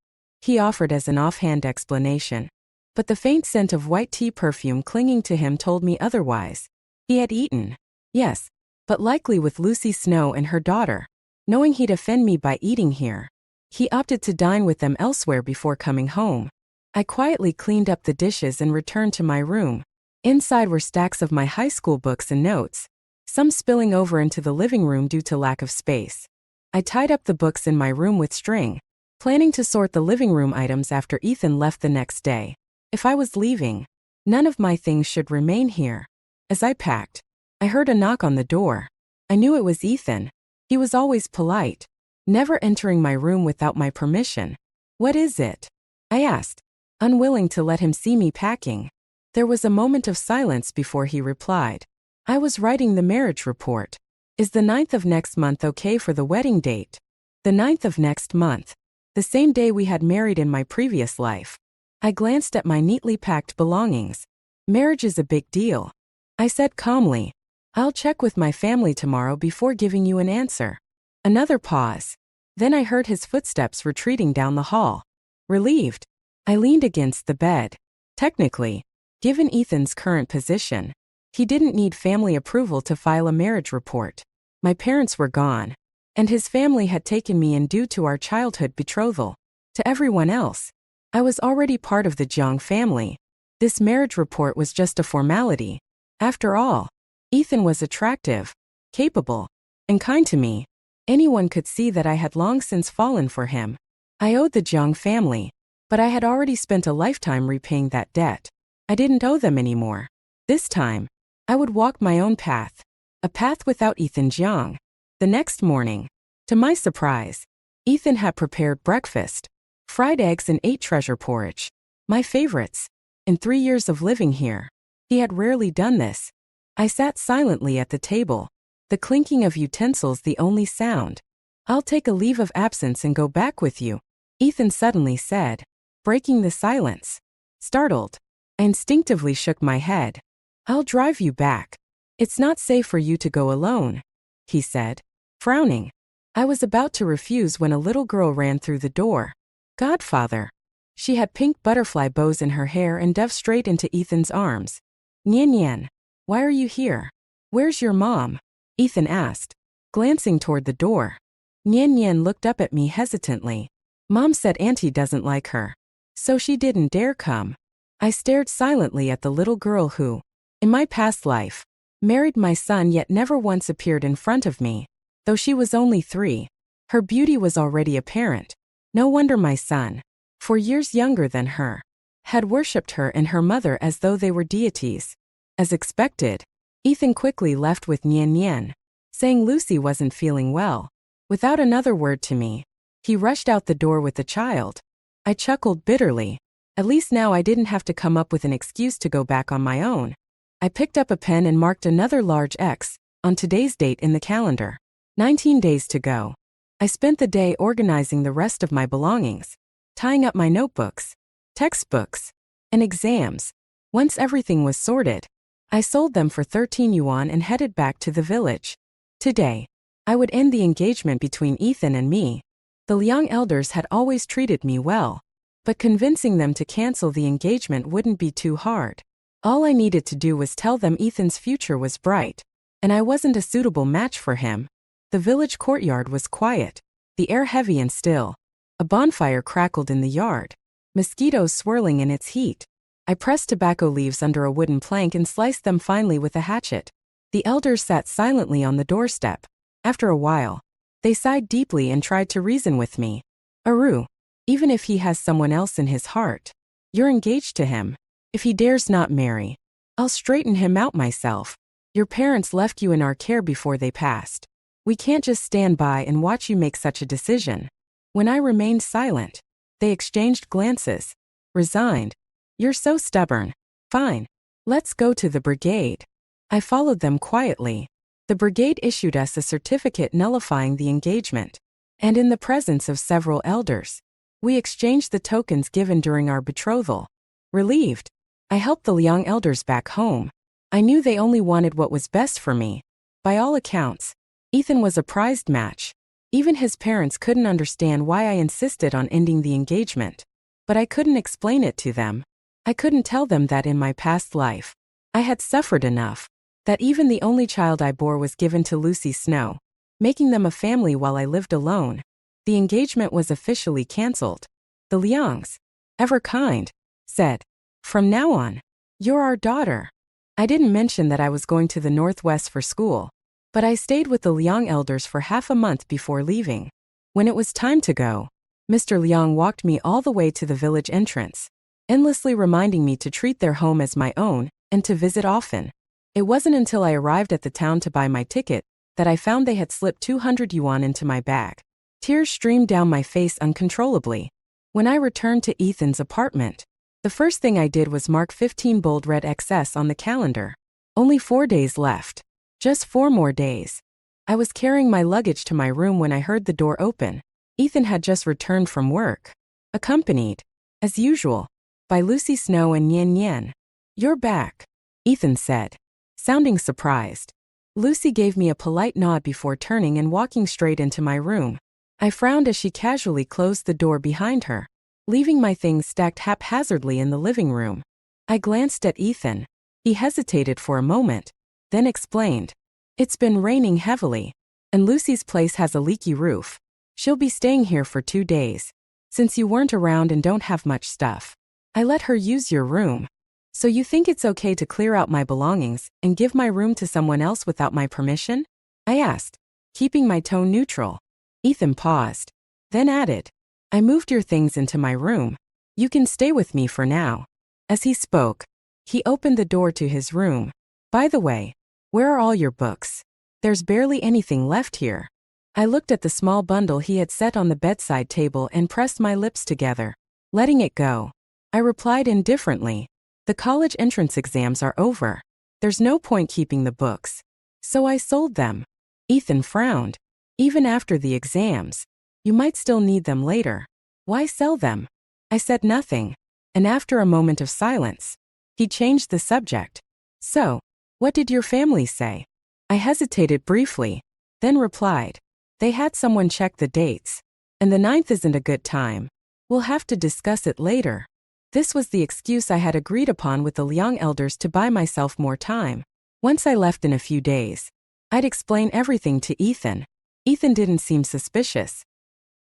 he offered as an offhand explanation. But the faint scent of white tea perfume clinging to him told me otherwise. He had eaten, yes, but likely with Lucy Snow and her daughter. Knowing he'd offend me by eating here, he opted to dine with them elsewhere before coming home. I quietly cleaned up the dishes and returned to my room. Inside were stacks of my high school books and notes, some spilling over into the living room due to lack of space. I tied up the books in my room with string, planning to sort the living room items after Ethan left the next day. If I was leaving, none of my things should remain here. As I packed, I heard a knock on the door. I knew it was Ethan. He was always polite, never entering my room without my permission. "What is it?" I asked, unwilling to let him see me packing. There was a moment of silence before he replied. "I was writing the marriage report. Is the 9th of next month okay for the wedding date?" The 9th of next month. The same day we had married in my previous life. I glanced at my neatly packed belongings. "Marriage is a big deal," I said calmly. "I'll check with my family tomorrow before giving you an answer." Another pause. Then I heard his footsteps retreating down the hall. Relieved, I leaned against the bed. Technically, given Ethan's current position, he didn't need family approval to file a marriage report. My parents were gone, and his family had taken me in due to our childhood betrothal. To everyone else, I was already part of the Jiang family. This marriage report was just a formality. After all, Ethan was attractive, capable, and kind to me. Anyone could see that I had long since fallen for him. I owed the Jiang family, but I had already spent a lifetime repaying that debt. I didn't owe them anymore. This time, I would walk my own path, a path without Ethan Jiang. The next morning, to my surprise, Ethan had prepared breakfast, fried eggs and 8 treasure porridge, my favorites. In 3 years of living here, he had rarely done this. I sat silently at the table, the clinking of utensils the only sound. "I'll take a leave of absence and go back with you," Ethan suddenly said, breaking the silence. Startled, I instinctively shook my head. "I'll drive you back. It's not safe for you to go alone," he said, frowning. I was about to refuse when a little girl ran through the door. Godfather. She had pink butterfly bows in her hair and dove straight into Ethan's arms. "Nian Nian, why are you here? Where's your mom?" Ethan asked, glancing toward the door. Nian Nian looked up at me hesitantly. "Mom said Auntie doesn't like her, so she didn't dare come." I stared silently at the little girl who, in my past life, married my son yet never once appeared in front of me. Though she was only 3, her beauty was already apparent. No wonder my son, 4 years younger than her, had worshipped her and her mother as though they were deities. As expected, Ethan quickly left with Nian Nian, saying Lucy wasn't feeling well. Without another word to me, he rushed out the door with the child. I chuckled bitterly. At least now I didn't have to come up with an excuse to go back on my own. I picked up a pen and marked another large X on today's date in the calendar. 19 days to go. I spent the day organizing the rest of my belongings, tying up my notebooks, textbooks, and exams. Once everything was sorted, I sold them for 13 yuan and headed back to the village. Today, I would end the engagement between Ethan and me. The Liang elders had always treated me well, but convincing them to cancel the engagement wouldn't be too hard. All I needed to do was tell them Ethan's future was bright, and I wasn't a suitable match for him. The village courtyard was quiet, the air heavy and still. A bonfire crackled in the yard, mosquitoes swirling in its heat. I pressed tobacco leaves under a wooden plank and sliced them finely with a hatchet. The elders sat silently on the doorstep. After a while, they sighed deeply and tried to reason with me. "Aru, even if he has someone else in his heart, you're engaged to him. If he dares not marry, I'll straighten him out myself. Your parents left you in our care before they passed. We can't just stand by and watch you make such a decision." When I remained silent, they exchanged glances. Resigned. "You're so stubborn. Fine. Let's go to the brigade." I followed them quietly. The brigade issued us a certificate nullifying the engagement, and in the presence of several elders, We exchanged the tokens given during our betrothal. Relieved, I helped the Liang elders back home. I knew they only wanted what was best for me. By all accounts, Ethan was a prized match. Even his parents couldn't understand why I insisted on ending the engagement. But I couldn't explain it to them. I couldn't tell them that in my past life, I had suffered enough, that even the only child I bore was given to Lucy Snow, making them a family while I lived alone. The engagement was officially cancelled. The Liangs, ever kind, said, "From now on, you're our daughter." I didn't mention that I was going to the Northwest for school, but I stayed with the Liang elders for half a month before leaving. When it was time to go, Mr. Liang walked me all the way to the village entrance, endlessly reminding me to treat their home as my own and to visit often. It wasn't until I arrived at the town to buy my ticket that I found they had slipped 200 yuan into my bag. Tears streamed down my face uncontrollably. When I returned to Ethan's apartment, the first thing I did was mark 15 bold red XS on the calendar. Only 4 days left. Just 4 more days. I was carrying my luggage to my room when I heard the door open. Ethan had just returned from work, accompanied, as usual, by Lucy Snow and Nian Nian. "You're back," Ethan said, sounding surprised. Lucy gave me a polite nod before turning and walking straight into my room. I frowned as she casually closed the door behind her, leaving my things stacked haphazardly in the living room. I glanced at Ethan. He hesitated for a moment, then explained, "It's been raining heavily, and Lucy's place has a leaky roof. She'll be staying here for 2 days. Since you weren't around and don't have much stuff, I let her use your room. So you think it's okay to clear out my belongings and give my room to someone else without my permission?" I asked, keeping my tone neutral. Ethan paused, then added, "I moved your things into my room. You can stay with me for now." As he spoke, he opened the door to his room. "By the way, where are all your books? There's barely anything left here." I looked at the small bundle he had set on the bedside table and pressed my lips together, letting it go. I replied indifferently, "The college entrance exams are over. There's no point keeping the books. So I sold them." Ethan frowned. "Even after the exams, you might still need them later. Why sell them?" I said nothing, and after a moment of silence, he changed the subject. "So, what did your family say?" I hesitated briefly, then replied, "They had someone check the dates, and the 9th isn't a good time. We'll have to discuss it later." This was the excuse I had agreed upon with the Liang elders to buy myself more time. Once I left in a few days, I'd explain everything to Ethan. Ethan didn't seem suspicious.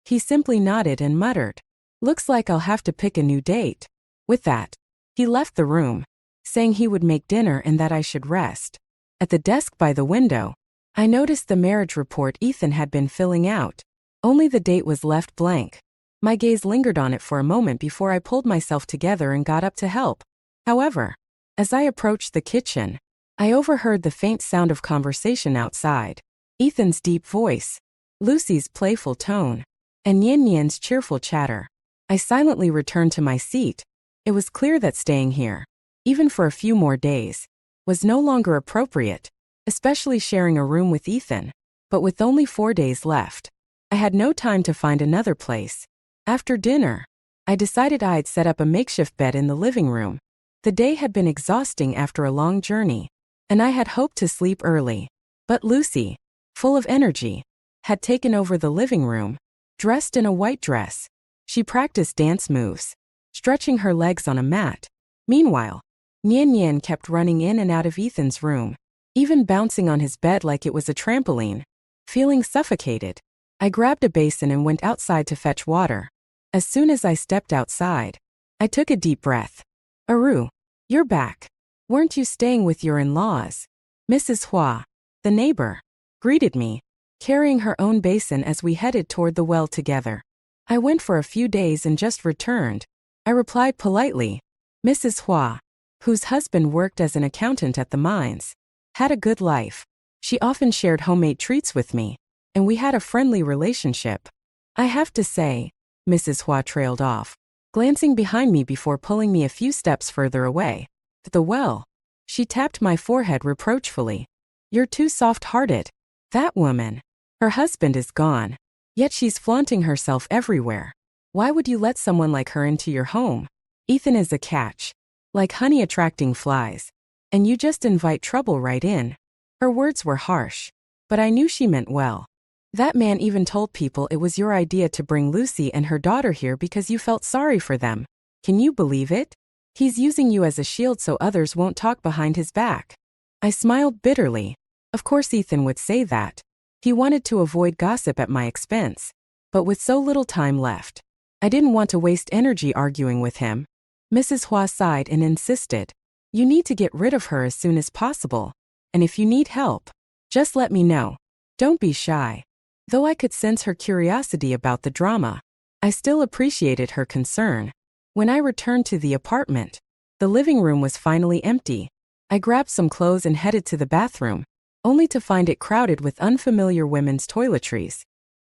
He simply nodded and muttered, "Looks like I'll have to pick a new date." With that, he left the room, saying he would make dinner and that I should rest. At the desk by the window, I noticed the marriage report Ethan had been filling out. Only the date was left blank. My gaze lingered on it for a moment before I pulled myself together and got up to help. However, as I approached the kitchen, I overheard the faint sound of conversation outside. Ethan's deep voice, Lucy's playful tone, and Nian Nian's cheerful chatter. I silently returned to my seat. It was clear that staying here, even for a few more days, was no longer appropriate, especially sharing a room with Ethan. But with only 4 days left, I had no time to find another place. After dinner, I decided I'd set up a makeshift bed in the living room. The day had been exhausting after a long journey, and I had hoped to sleep early. But Lucy, full of energy, had taken over the living room. Dressed in a white dress, she practiced dance moves, stretching her legs on a mat. Meanwhile, Nian Nian kept running in and out of Ethan's room, even bouncing on his bed like it was a trampoline. Feeling suffocated, I grabbed a basin and went outside to fetch water. As soon as I stepped outside, I took a deep breath. "Aru, you're back. Weren't you staying with your in-laws?" Mrs. Hua, the neighbor, greeted me, carrying her own basin as we headed toward the well together. "I went for a few days and just returned," I replied politely. Mrs. Hua, whose husband worked as an accountant at the mines, had a good life. She often shared homemade treats with me, and we had a friendly relationship. "I have to say," Mrs. Hua trailed off, glancing behind me before pulling me a few steps further away. "At the well." She tapped my forehead reproachfully. "You're too soft-hearted. That woman. Her husband is gone, yet she's flaunting herself everywhere. Why would you let someone like her into your home? Ethan is a catch. Like honey attracting flies. And you just invite trouble right in. Her words were harsh. But I knew she meant well. That man even told people it was your idea to bring Lucy and her daughter here because you felt sorry for them. Can you believe it? He's using you as a shield so others won't talk behind his back. I smiled bitterly. Of course Ethan would say that. He wanted to avoid gossip at my expense. But with so little time left, I didn't want to waste energy arguing with him. Mrs. Hua sighed and insisted. You need to get rid of her as soon as possible. And if you need help, just let me know. Don't be shy. Though I could sense her curiosity about the drama, I still appreciated her concern. When I returned to the apartment, the living room was finally empty. I grabbed some clothes and headed to the bathroom, only to find it crowded with unfamiliar women's toiletries.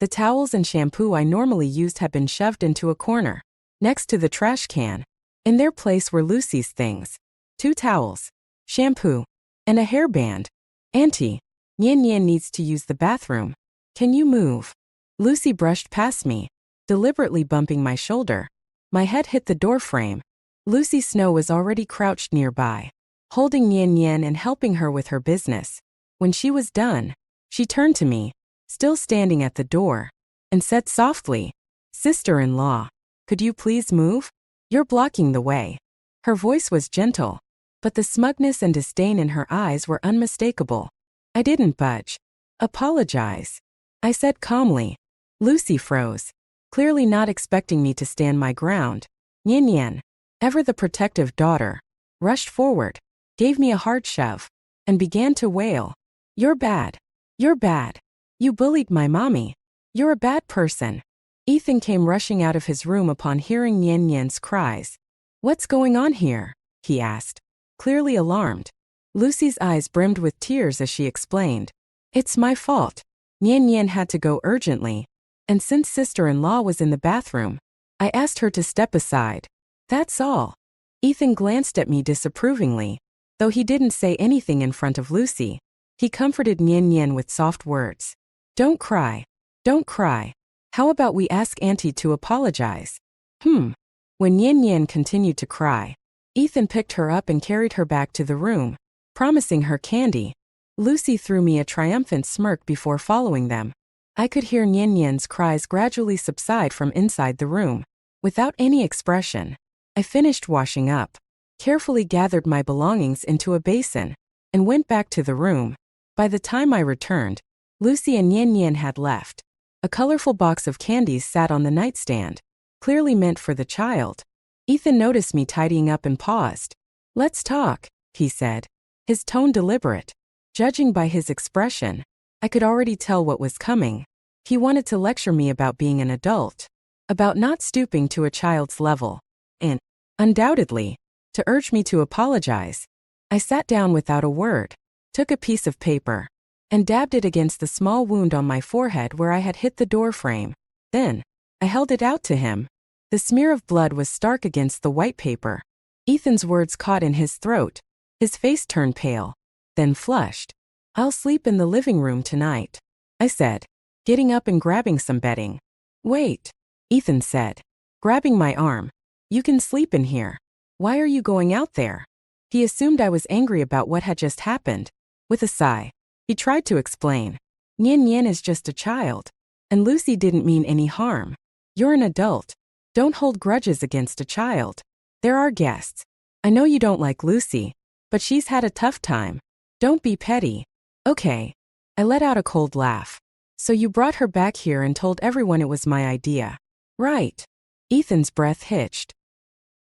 The towels and shampoo I normally used had been shoved into a corner, next to the trash can. In their place were Lucy's things. 2 towels, shampoo, and a hairband. Auntie, Nian Nian needs to use the bathroom. Can you move? Lucy brushed past me, deliberately bumping my shoulder. My head hit the door frame. Lucy Snow was already crouched nearby, holding Nian Nian and helping her with her business. When she was done, she turned to me, still standing at the door, and said softly, Sister-in-law, could you please move? You're blocking the way. Her voice was gentle, but the smugness and disdain in her eyes were unmistakable. I didn't budge. Apologize, I said calmly. Lucy froze, clearly not expecting me to stand my ground. Nian Nian, ever the protective daughter, rushed forward, gave me a hard shove, and began to wail. You're bad. You're bad. You bullied my mommy. You're a bad person. Ethan came rushing out of his room upon hearing Nian Nian's cries. What's going on here? He asked, clearly alarmed. Lucy's eyes brimmed with tears as she explained. It's my fault. Nian Nian had to go urgently, and since sister-in-law was in the bathroom, I asked her to step aside. That's all. Ethan glanced at me disapprovingly, though he didn't say anything in front of Lucy. He comforted Nian Nian with soft words. Don't cry. Don't cry. How about we ask Auntie to apologize? When Nian Nian continued to cry, Ethan picked her up and carried her back to the room, promising her candy. Lucy threw me a triumphant smirk before following them. I could hear Nian Nian's cries gradually subside from inside the room. Without any expression, I finished washing up, carefully gathered my belongings into a basin, and went back to the room. By the time I returned, Lucy and Nian Nian had left. A colorful box of candies sat on the nightstand, clearly meant for the child. Ethan noticed me tidying up and paused. Let's talk, he said, his tone deliberate. Judging by his expression, I could already tell what was coming. He wanted to lecture me about being an adult, about not stooping to a child's level, and, undoubtedly, to urge me to apologize. I sat down without a word, took a piece of paper, and dabbed it against the small wound on my forehead where I had hit the door frame. Then, I held it out to him. The smear of blood was stark against the white paper. Ethan's words caught in his throat. His face turned pale, then flushed. I'll sleep in the living room tonight, I said, getting up and grabbing some bedding. Wait, Ethan said, grabbing my arm. You can sleep in here. Why are you going out there? He assumed I was angry about what had just happened. With a sigh, he tried to explain. Nian Nian is just a child, and Lucy didn't mean any harm. You're an adult. Don't hold grudges against a child. There are guests. I know you don't like Lucy, but she's had a tough time. Don't be petty. Okay. I let out a cold laugh. So you brought her back here and told everyone it was my idea. Right. Ethan's breath hitched.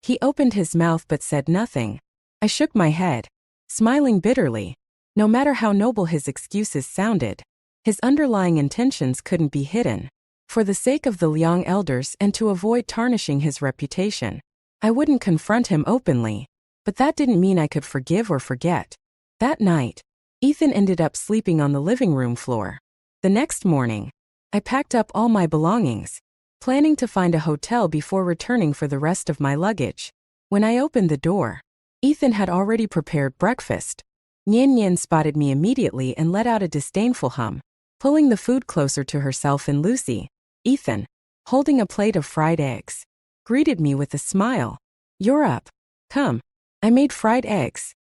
He opened his mouth but said nothing. I shook my head, smiling bitterly. No matter how noble his excuses sounded, his underlying intentions couldn't be hidden. For the sake of the Liang elders and to avoid tarnishing his reputation, I wouldn't confront him openly. But that didn't mean I could forgive or forget. That night, Ethan ended up sleeping on the living room floor. The next morning, I packed up all my belongings, planning to find a hotel before returning for the rest of my luggage. When I opened the door, Ethan had already prepared breakfast. Nian Nian spotted me immediately and let out a disdainful hum, pulling the food closer to herself and Lucy. Ethan, holding a plate of fried eggs, greeted me with a smile. "You're up. Come. I made fried eggs."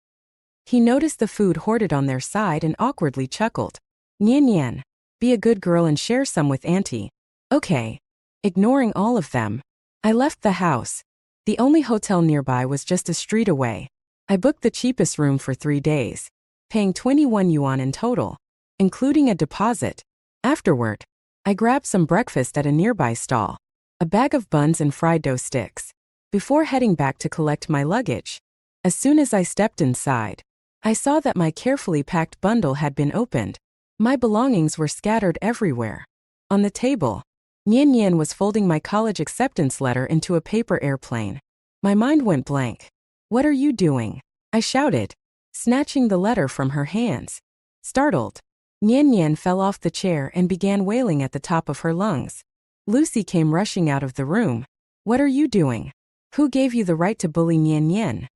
He noticed the food hoarded on their side and awkwardly chuckled. "Nyan Nyan. Be a good girl and share some with Auntie." "Okay." Ignoring all of them, I left the house. The only hotel nearby was just a street away. I booked the cheapest room for 3 days, paying 21 yuan in total, including a deposit. Afterward, I grabbed some breakfast at a nearby stall, a bag of buns and fried dough sticks, before heading back to collect my luggage. As soon as I stepped inside, I saw that my carefully packed bundle had been opened. My belongings were scattered everywhere. On the table, Nyan Nyan was folding my college acceptance letter into a paper airplane. My mind went blank. "What are you doing?" I shouted, snatching the letter from her hands. Startled, Nyan Nyan fell off the chair and began wailing at the top of her lungs. Lucy came rushing out of the room. "What are you doing? Who gave you the right to bully Nyan Nyan?"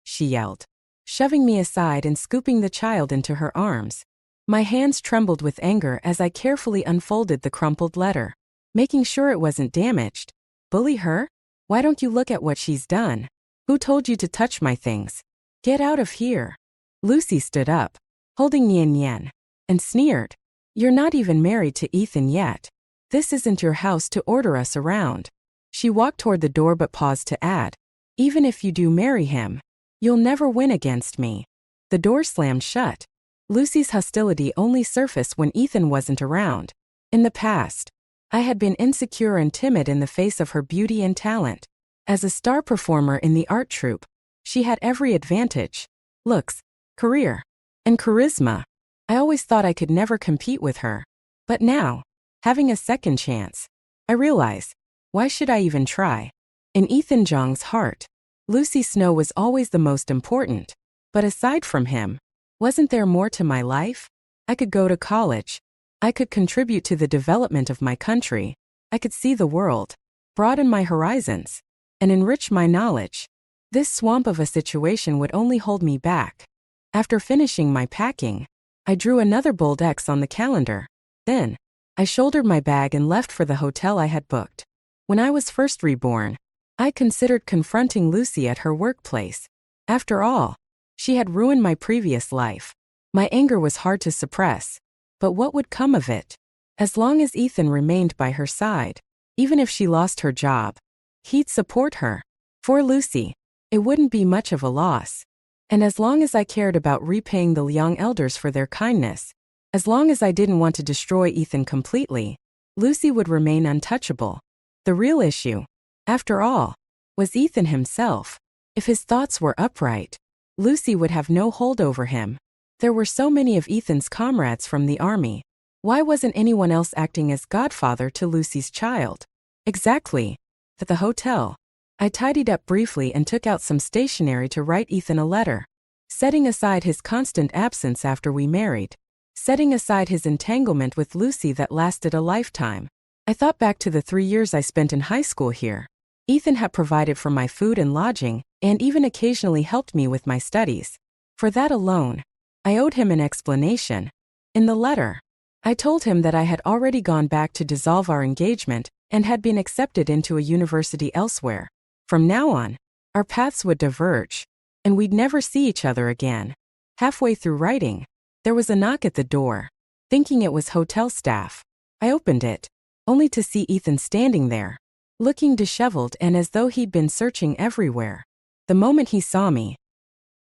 she yelled, shoving me aside and scooping the child into her arms. My hands trembled with anger as I carefully unfolded the crumpled letter, making sure it wasn't damaged. "Bully her? Why don't you look at what she's done? Who told you to touch my things? Get out of here." Lucy stood up, holding Nyan Nyan, and sneered. "You're not even married to Ethan yet. This isn't your house to order us around." She walked toward the door but paused to add, "Even if you do marry him, you'll never win against me." The door slammed shut. Lucy's hostility only surfaced when Ethan wasn't around. In the past, I had been insecure and timid in the face of her beauty and talent. As a star performer in the art troupe, she had every advantage: looks, career, and charisma. I always thought I could never compete with her. But now, having a second chance, I realize, why should I even try? In Ethan Zhang's heart, Lucy Snow was always the most important. But aside from him, wasn't there more to my life? I could go to college. I could contribute to the development of my country. I could see the world, broaden my horizons, and enrich my knowledge. This swamp of a situation would only hold me back. After finishing my packing, I drew another bold X on the calendar. Then, I shouldered my bag and left for the hotel I had booked. When I was first reborn, I considered confronting Lucy at her workplace. After all, she had ruined my previous life. My anger was hard to suppress. But what would come of it? As long as Ethan remained by her side, even if she lost her job, he'd support her. For Lucy, it wouldn't be much of a loss. And as long as I cared about repaying the Liang elders for their kindness, as long as I didn't want to destroy Ethan completely, Lucy would remain untouchable. The real issue, after all, was Ethan himself. If his thoughts were upright, Lucy would have no hold over him. There were so many of Ethan's comrades from the army. Why wasn't anyone else acting as godfather to Lucy's child? Exactly. At the hotel, I tidied up briefly and took out some stationery to write Ethan a letter. Setting aside his constant absence after we married. Setting aside his entanglement with Lucy that lasted a lifetime. I thought back to the 3 years I spent in high school here. Ethan had provided for my food and lodging, and even occasionally helped me with my studies. For that alone, I owed him an explanation. In the letter, I told him that I had already gone back to dissolve our engagement and had been accepted into a university elsewhere. From now on, our paths would diverge, and we'd never see each other again. Halfway through writing, there was a knock at the door. Thinking it was hotel staff, I opened it, only to see Ethan standing there, looking disheveled and as though he'd been searching everywhere. The moment he saw me,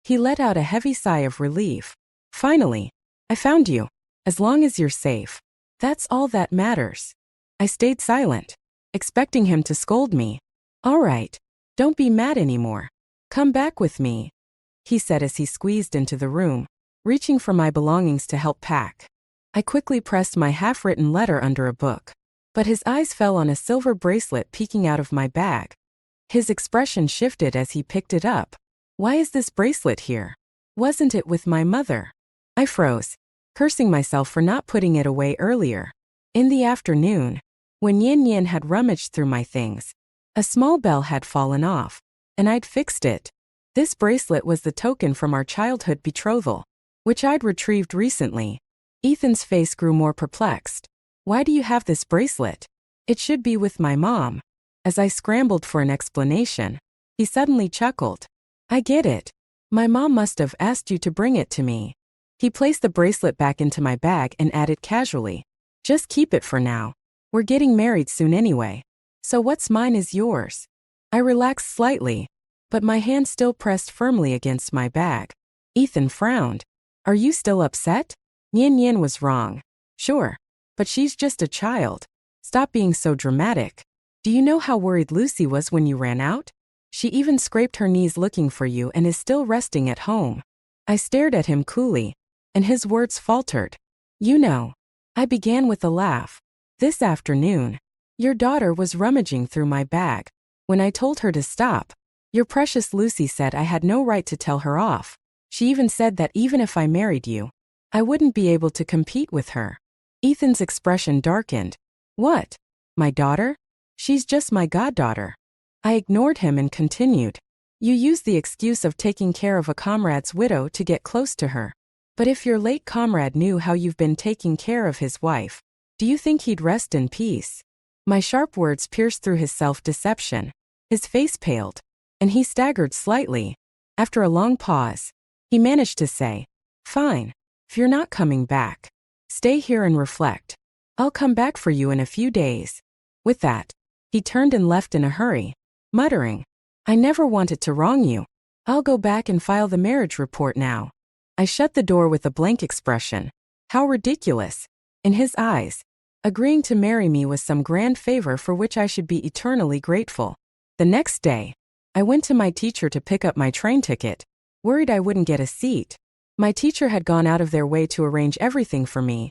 he let out a heavy sigh of relief. "Finally, I found you. As long as you're safe, that's all that matters." I stayed silent, expecting him to scold me. "All right, don't be mad anymore. Come back with me," he said as he squeezed into the room, reaching for my belongings to help pack. I quickly pressed my half-written letter under a book, but his eyes fell on a silver bracelet peeking out of my bag. His expression shifted as he picked it up. "Why is this bracelet here? Wasn't it with my mother?" I froze, cursing myself for not putting it away earlier. In the afternoon, when Nyan Nyan had rummaged through my things, a small bell had fallen off, and I'd fixed it. This bracelet was the token from our childhood betrothal, which I'd retrieved recently. Ethan's face grew more perplexed. "Why do you have this bracelet?" It should be with my mom. As I scrambled for an explanation, he suddenly chuckled. I get it. My mom must have asked you to bring it to me. He placed the bracelet back into my bag and added casually, just keep it for now. We're getting married soon anyway. So what's mine is yours. I relaxed slightly, but my hand still pressed firmly against my bag. Ethan frowned. Are you still upset? Yin Yin was wrong. Sure. But she's just a child. Stop being so dramatic. Do you know how worried Lucy was when you ran out? She even scraped her knees looking for you and is still resting at home. I stared at him coolly, and his words faltered. You know. I began with a laugh. This afternoon, your daughter was rummaging through my bag. When I told her to stop, your precious Lucy said I had no right to tell her off. She even said that even if I married you, I wouldn't be able to compete with her. Ethan's expression darkened. What? My daughter? She's just my goddaughter. I ignored him and continued. You use the excuse of taking care of a comrade's widow to get close to her. But if your late comrade knew how you've been taking care of his wife, do you think he'd rest in peace? My sharp words pierced through his self-deception. His face paled, and he staggered slightly. After a long pause, he managed to say, Fine. If you're not coming back, stay here and reflect. I'll come back for you in a few days. With that, he turned and left in a hurry, muttering, I never wanted to wrong you. I'll go back and file the marriage report now. I shut the door with a blank expression. How ridiculous. In his eyes, agreeing to marry me was some grand favor for which I should be eternally grateful. The next day, I went to my teacher to pick up my train ticket, worried I wouldn't get a seat. My teacher had gone out of their way to arrange everything for me,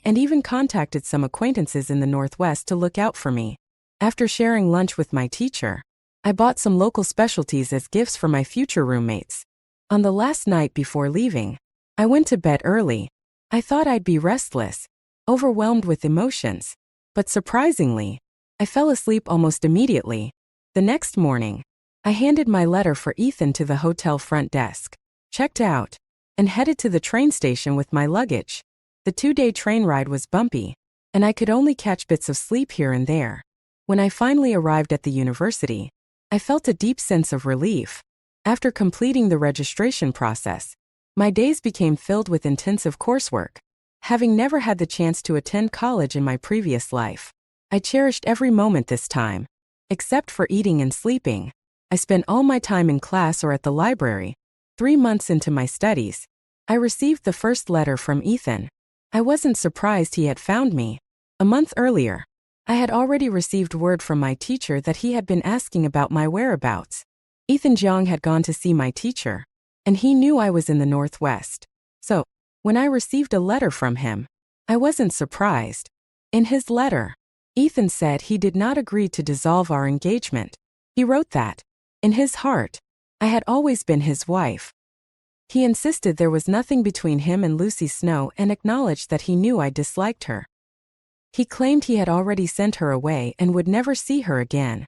and even contacted some acquaintances in the Northwest to look out for me. After sharing lunch with my teacher, I bought some local specialties as gifts for my future roommates. On the last night before leaving, I went to bed early. I thought I'd be restless, overwhelmed with emotions, but surprisingly, I fell asleep almost immediately. The next morning, I handed my letter for Ethan to the hotel front desk, checked out, and headed to the train station with my luggage. The 2-day train ride was bumpy, and I could only catch bits of sleep here and there. When I finally arrived at the university, I felt a deep sense of relief. After completing the registration process, my days became filled with intensive coursework. Having never had the chance to attend college in my previous life, I cherished every moment this time. Except for eating and sleeping, I spent all my time in class or at the library. 3 months into my studies, I received the first letter from Ethan. I wasn't surprised he had found me. A month earlier, I had already received word from my teacher that he had been asking about my whereabouts. Ethan Jiang had gone to see my teacher, and he knew I was in the Northwest. So, when I received a letter from him, I wasn't surprised. In his letter, Ethan said he did not agree to dissolve our engagement. He wrote that, in his heart, I had always been his wife. He insisted there was nothing between him and Lucy Snow and acknowledged that he knew I disliked her. He claimed he had already sent her away and would never see her again.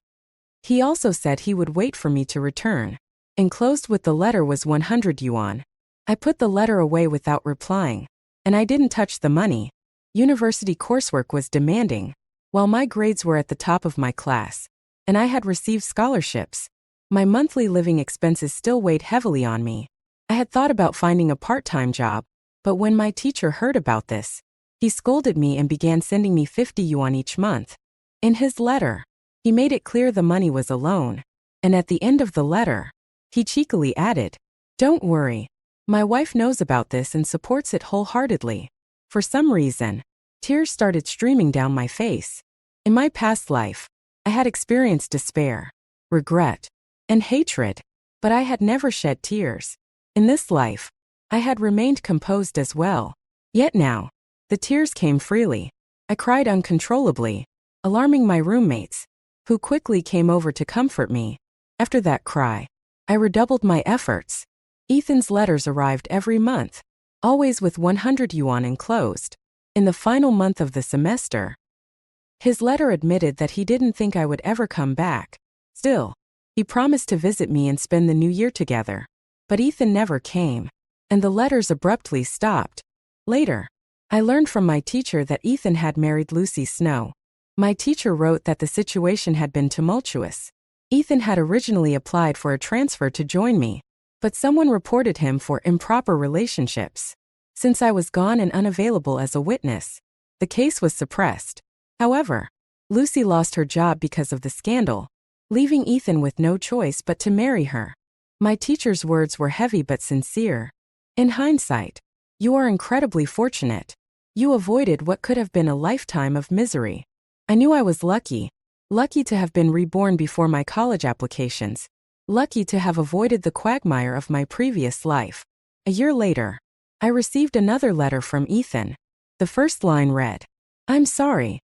He also said he would wait for me to return. Enclosed with the letter was 100 yuan. I put the letter away without replying, and I didn't touch the money. University coursework was demanding, while my grades were at the top of my class, and I had received scholarships. My monthly living expenses still weighed heavily on me. I had thought about finding a part-time job, but when my teacher heard about this, he scolded me and began sending me 50 yuan each month. In his letter, he made it clear the money was a loan, and at the end of the letter, he cheekily added, Don't worry, my wife knows about this and supports it wholeheartedly. For some reason, tears started streaming down my face. In my past life, I had experienced despair, regret, and hatred, but I had never shed tears. In this life, I had remained composed as well. Yet now, the tears came freely. I cried uncontrollably, alarming my roommates, who quickly came over to comfort me. After that cry, I redoubled my efforts. Ethan's letters arrived every month, always with 100 yuan enclosed. In the final month of the semester, his letter admitted that he didn't think I would ever come back. Still, he promised to visit me and spend the new year together. But Ethan never came, and the letters abruptly stopped. Later, I learned from my teacher that Ethan had married Lucy Snow. My teacher wrote that the situation had been tumultuous. Ethan had originally applied for a transfer to join me, but someone reported him for improper relationships. Since I was gone and unavailable as a witness, the case was suppressed. However, Lucy lost her job because of the scandal, leaving Ethan with no choice but to marry her. My teacher's words were heavy but sincere. In hindsight, you are incredibly fortunate. You avoided what could have been a lifetime of misery. I knew I was lucky to have been reborn before my college applications, lucky to have avoided the quagmire of my previous life. A year later, I received another letter from Ethan. The first line read, "I'm sorry."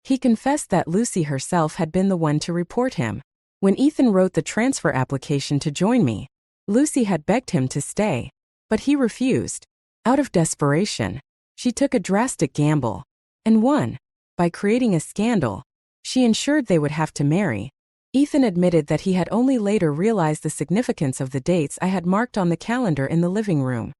He confessed that Lucy herself had been the one to report him. When Ethan wrote the transfer application to join me, Lucy had begged him to stay, but he refused. Out of desperation, she took a drastic gamble and won. By creating a scandal, she ensured they would have to marry. Ethan admitted that he had only later realized the significance of the dates I had marked on the calendar in the living room.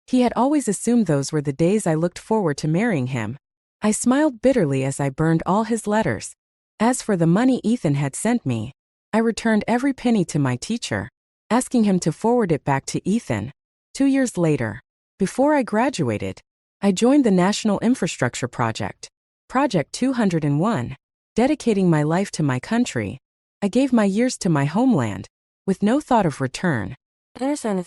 He had always assumed those were the days I looked forward to marrying him. I smiled bitterly as I burned all his letters. As for the money Ethan had sent me, I returned every penny to my teacher, asking him to forward it back to Ethan. 2 years later, before I graduated, I joined the National Infrastructure Project, Project 201, dedicating my life to my country. I gave my years to my homeland, with no thought of return. Understand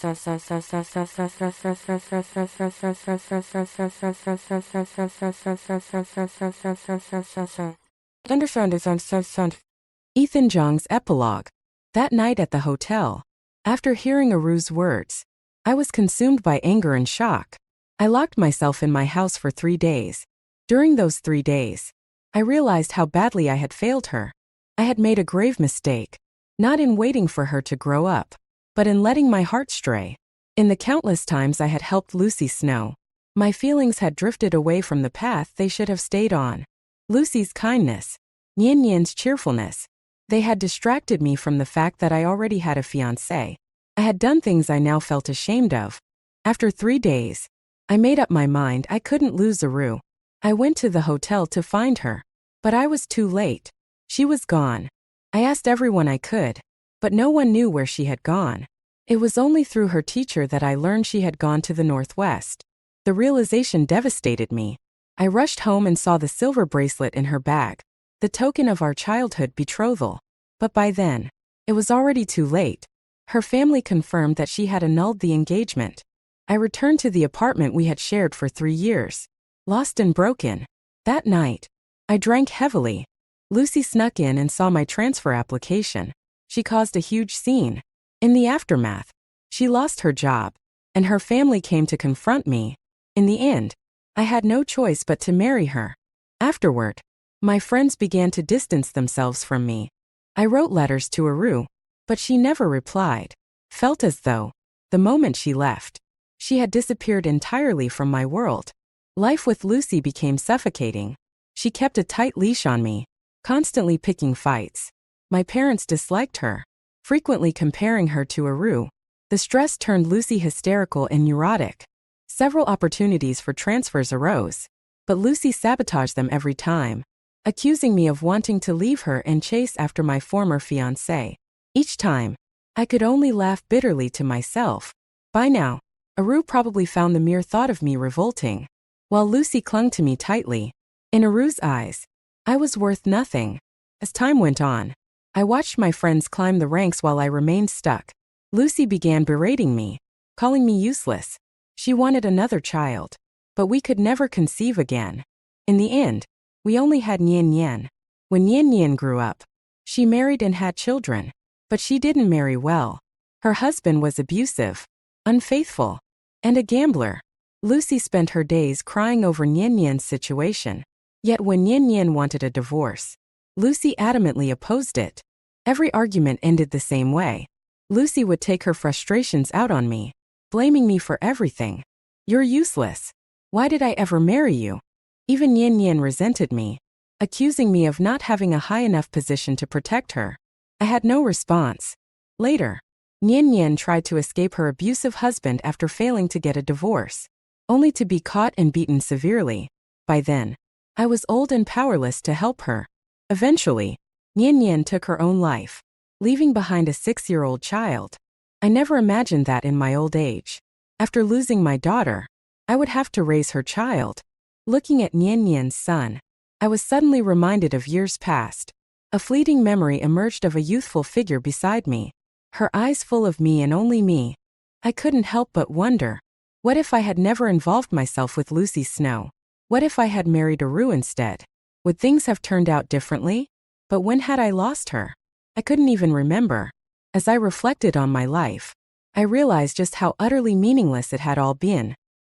Ethan Jong's epilogue. That night at the hotel, after hearing Aru's words, I was consumed by anger and shock. I locked myself in my house for 3 days. During those 3 days, I realized how badly I had failed her. I had made a grave mistake, not in waiting for her to grow up, but in letting my heart stray. In the countless times I had helped Lucy Snow, my feelings had drifted away from the path they should have stayed on. Lucy's kindness, Nien Nien's cheerfulness, they had distracted me from the fact that I already had a fiancé. I had done things I now felt ashamed of. After 3 days, I made up my mind I couldn't lose Aru. I went to the hotel to find her, but I was too late. She was gone. I asked everyone I could, but no one knew where she had gone. It was only through her teacher that I learned she had gone to the Northwest. The realization devastated me. I rushed home and saw the silver bracelet in her bag, the token of our childhood betrothal. But by then, it was already too late. Her family confirmed that she had annulled the engagement. I returned to the apartment we had shared for 3 years, lost and broken. That night, I drank heavily. Lucy snuck in and saw my transfer application. She caused a huge scene. In the aftermath, she lost her job, and her family came to confront me. In the end, I had no choice but to marry her. Afterward, my friends began to distance themselves from me. I wrote letters to Aru, but she never replied. Felt as though, the moment she left, she had disappeared entirely from my world. Life with Lucy became suffocating. She kept a tight leash on me, constantly picking fights. My parents disliked her, frequently comparing her to Aru. The stress turned Lucy hysterical and neurotic. Several opportunities for transfers arose, but Lucy sabotaged them every time, accusing me of wanting to leave her and chase after my former fiancé. Each time, I could only laugh bitterly to myself. By now, Aru probably found the mere thought of me revolting, while Lucy clung to me tightly. In Aru's eyes, I was worth nothing. As time went on, I watched my friends climb the ranks while I remained stuck. Lucy began berating me, calling me useless. She wanted another child, but we could never conceive again. In the end, we only had Nien Nien. When Nien Nien grew up, she married and had children, but she didn't marry well. Her husband was abusive, unfaithful, and a gambler. Lucy spent her days crying over Nien Nien's situation. Yet when Nien Nien wanted a divorce, Lucy adamantly opposed it. Every argument ended the same way. Lucy would take her frustrations out on me, blaming me for everything. "You're useless. Why did I ever marry you?" Even Nien Nien resented me, accusing me of not having a high enough position to protect her. I had no response. Later, Nien Nien tried to escape her abusive husband after failing to get a divorce, only to be caught and beaten severely. By then, I was old and powerless to help her. Eventually, Nian Nian took her own life, leaving behind a 6-year-old child. I never imagined that in my old age, after losing my daughter, I would have to raise her child. Looking at Nian Nian's son, I was suddenly reminded of years past. A fleeting memory emerged of a youthful figure beside me, her eyes full of me and only me. I couldn't help but wonder, what if I had never involved myself with Lucy Snow? What if I had married Aru instead? Would things have turned out differently? But when had I lost her? I couldn't even remember. As I reflected on my life, I realized just how utterly meaningless it had all been.